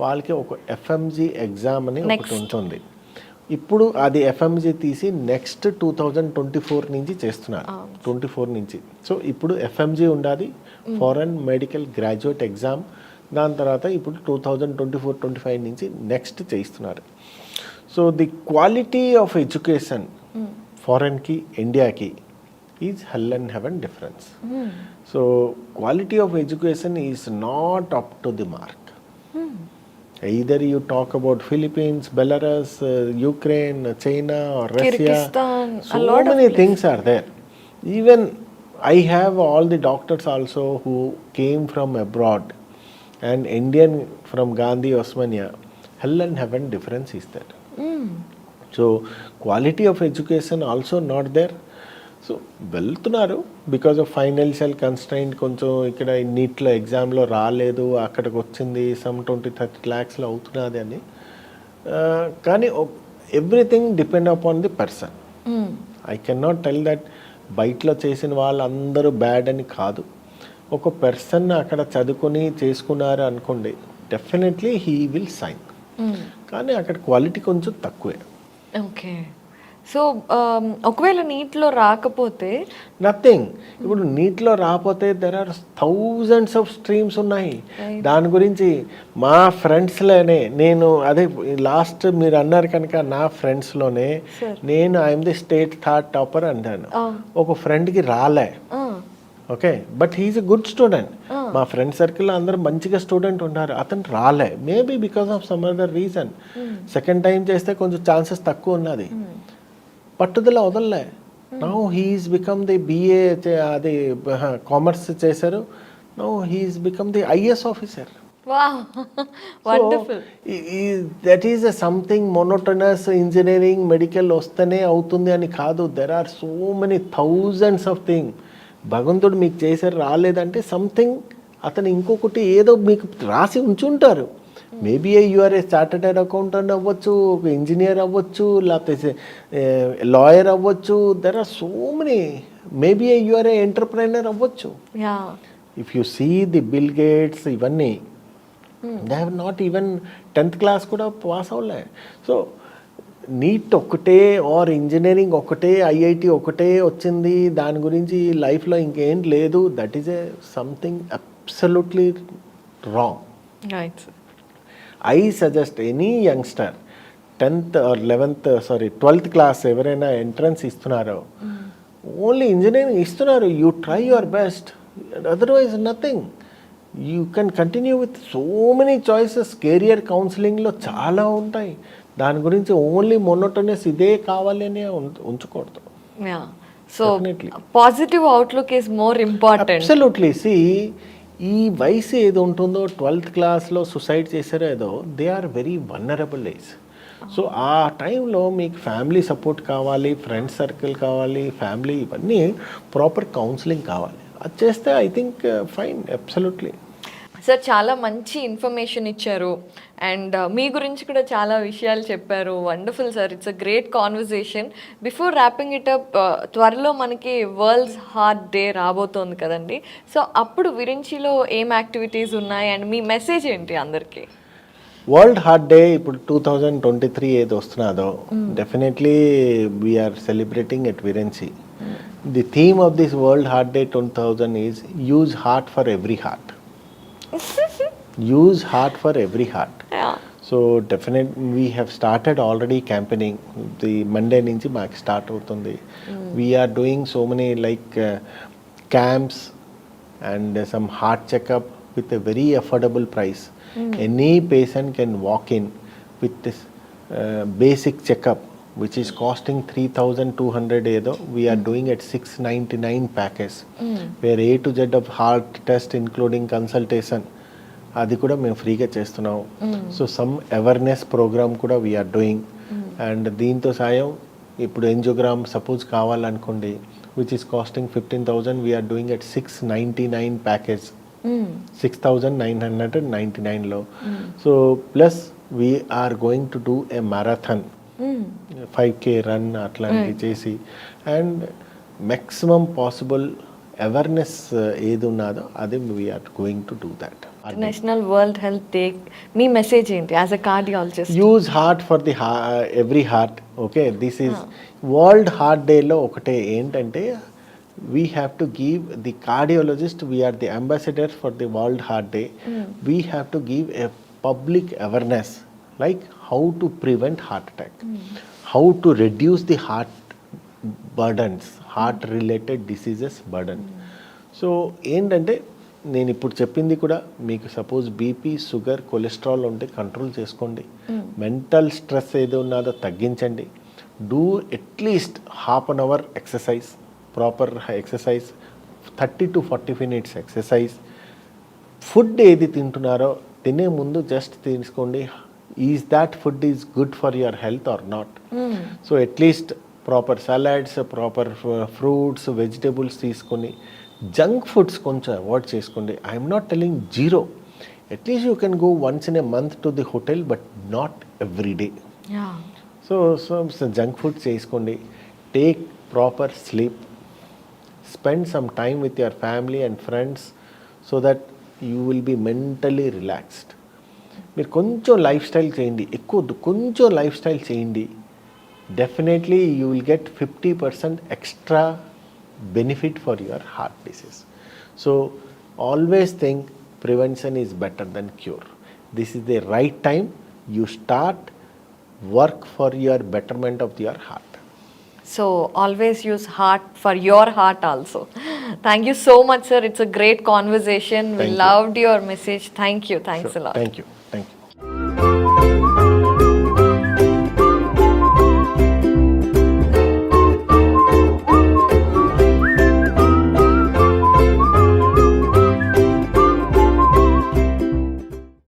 వాళ్ళకి ఒక ఎఫ్ఎంజీ ఎగ్జామ్ అని ఒకటి ఉంటుంది. ఇప్పుడు అది ఎఫ్ఎంజీ తీసి నెక్స్ట్ 2024 నుంచి చేస్తున్నారు, 24 నుంచి. సో ఇప్పుడు ఎఫ్ఎంజీ ఉండాలి, ఫారెన్ మెడికల్ గ్రాడ్యుయేట్ ఎగ్జామ్. దాని తర్వాత ఇప్పుడు 2024-25 నుంచి నెక్స్ట్ చేస్తున్నారు. So the quality of education ఫారెన్కి ఇండియాకి is hell and heaven difference. So quality of education is not up to the mark. Either you talk about Philippines, Belarus, Ukraine, China or Russia, Kyrgyzstan, so many things are there. Even I have all the doctors also who came from abroad, and Indian from Gandhi Osmania. Hell and heaven difference is there. So quality of education also not there. So వెళ్తున్నారు because of financial constraint. కొంచెం ఇక్కడ నీట్లో ఎగ్జామ్లో రాలేదు, అక్కడికి వచ్చింది some 20-30 lakhsలో అవుతున్నది అని. కానీ everything depend upon the person. I can not tell that బయటలో చేసిన వాళ్ళందరూ బ్యాడ్ అని కాదు. ఒక పర్సన్ అక్కడ చదువుకొని చేసుకున్నారు అనుకోండి, డెఫినెట్లీ హీ విల్ సైన్. కానీ అక్కడ క్వాలిటీ కొంచెం తక్కువే. ఓకే. సో ఒకవేళ నీట్లో రాకపోతే నథింగ్. ఇప్పుడు నీట్లో రాకపోతే there are thousands of streams ఉన్నాయి. దాని గురించి మా ఫ్రెండ్స్లోనే నేను అదే లాస్ట్ మీరు అన్నారు కనుక నా ఫ్రెండ్స్లోనే నేను I'm the state third topper అన్నాను. ఒక ఫ్రెండ్కి రాలే, okay, but he is a good student. మా ఫ్రెండ్ సర్కిల్లో అందరూ మంచిగా స్టూడెంట్ ఉన్నారు, అతను రాలే. Maybe because of some other reason. Second time చేస్తే కొంచెం ఛాన్సెస్ తక్కువ ఉన్నది. పట్టుదల వదలలే. Now he is become the BA, అది కామర్స్ చేశారు. Now he is become the IAS officer. That is something monotonous. Engineering medical వస్తేనే అవుతుంది అని కాదు. There are so many thousands of thing. భగవంతుడు మీకు చేశారు, రాలేదంటే సంథింగ్ అతను ఇంకొకటి ఏదో మీకు రాసి ఉంచుంటారు. Maybe you are a chartered accountant అవ్వచ్చు, ఒక ఇంజనీర్ అవ్వచ్చు, లేకపోతే లాయర్ అవ్వచ్చు. There are so many. Maybe you are a entrepreneur అవ్వచ్చు. If you see the Bill Gates ఇవన్నీ they have not even 10th class కూడా పాస్ అవ్వలే. సో నీట్ ఒకటే ఆర్ ఇంజనీరింగ్ ఒకటే, ఐఐటి ఒకటే వచ్చింది, దాని గురించి లైఫ్లో ఇంకేం లేదు. That is a something absolutely wrong. I suggest any youngster 12th class ఎవరైనా ఎంట్రన్స్ ఇస్తున్నారో, ఓన్లీ ఇంజనీరింగ్ ఇస్తున్నారు, you try your best, otherwise nothing. You can continue with so many choices. Career కౌన్సిలింగ్లో చాలా ఉంటాయి. దాని గురించి ఓన్లీ మొనోటోనస్ ఇదే కావాలి అని ఉంచకూడదు. So positive outlook is more important. Absolutely. See ఈ వయసు ఏదో ఉంటుందో 12th classలో సూసైడ్ చేశారో ఏదో, they are very vulnerable age. So ఆ టైంలో మీకు ఫ్యామిలీ సపోర్ట్ కావాలి, ఫ్రెండ్ సర్కిల్ కావాలి, ఫ్యామిలీ ఇవన్నీ ప్రాపర్ కౌన్సిలింగ్ కావాలి. అది చేస్తే I think fine, absolutely. Sir చాలా మంచి ఇన్ఫర్మేషన్ ఇచ్చారు అండ్ మీ గురించి కూడా చాలా విషయాలు చెప్పారు. Wonderful sir, it's a great conversation. Before wrapping it up, త్వరలో మనకి వరల్డ్స్ హార్ట్ డే రాబోతోంది కదండి. సో అప్పుడు విరించిలో ఏం యాక్టివిటీస్ ఉన్నాయి అండ్ మీ మెసేజ్ ఏంటి అందరికీ? వరల్డ్ హార్ట్ డే ఇప్పుడు 2023 ఏది వస్తున్నదో, definitely we are celebrating at vibrancy. The theme of this world heart day 2000 is use heart for every heart. Use heart for every heart. Yeah. So definite we have started already campaigning. The Monday నుంచి మాకు start అవుతుంది. We are doing so many like camps and some heart checkup with a very affordable price. Any patient can walk in with this basic checkup which is costing 3,200 ఏదో we are doing at 699 package where A to Z of heart test including consultation అది కూడా మేము ఫ్రీగా చేస్తున్నాం. So some awareness program కూడా we are doing. And దీంతో సాయం ఇప్పుడు ఎంజియోగ్రామ్ సపోజ్ కావాలనుకోండి which is costing 15,000 we are doing at 699 package, 6,999లో. So plus we are going to do a marathon, 5K run అట్లాంటివి చేసి అండ్ మ్యాక్సిమం పాసిబుల్ అవేర్నెస్ ఏది ఉన్నదో అది we are going to do that. National world health day మీ message ఏంటి as a cardiologist? Use heart for the every heart. Okay, this is world heart డేలో ఒకటే ఏంటంటే we have to give the cardiologist, we are the ambassadors for the World Heart Day. We have to give a public awareness like how to prevent heart attack, how to reduce the heart burdens, heart related diseases burden. So ఏంటంటే నేను ఇప్పుడు చెప్పింది కూడా మీకు suppose BP, sugar, cholesterol ఉంటే control చేసుకోండి. Mental stress ఏదో ఉన్నదో తగ్గించండి. Do at least half an hour exercise, proper exercise, 30 to 40 minutes exercise. Food ఏది తింటున్నారో తినే ముందు జస్ట్ తీసుకోండి, is that food is good for your health or not. So at least proper salads, proper fruits, vegetables తీసుకొని junk foods కొంచెం avoid చేసుకోండి. I'm not telling zero, at least you can go once in a month to the hotel but not every day. So junk food చేసుకోండి. Take proper sleep, spend some time with your family and friends so that you will be mentally relaxed. మీరు కొంచెం life style చేయండి, ఎక్కువ కొంచెం life style చేయండి, definitely you will get 50% extra benefit for your heart disease. So always think prevention is better than cure. This is the right time you start work for your betterment of your heart. So always use heart for your heart also. Thank you so much, sir. It's a great conversation. We loved your message. Thank you. Thanks a lot. Thank you.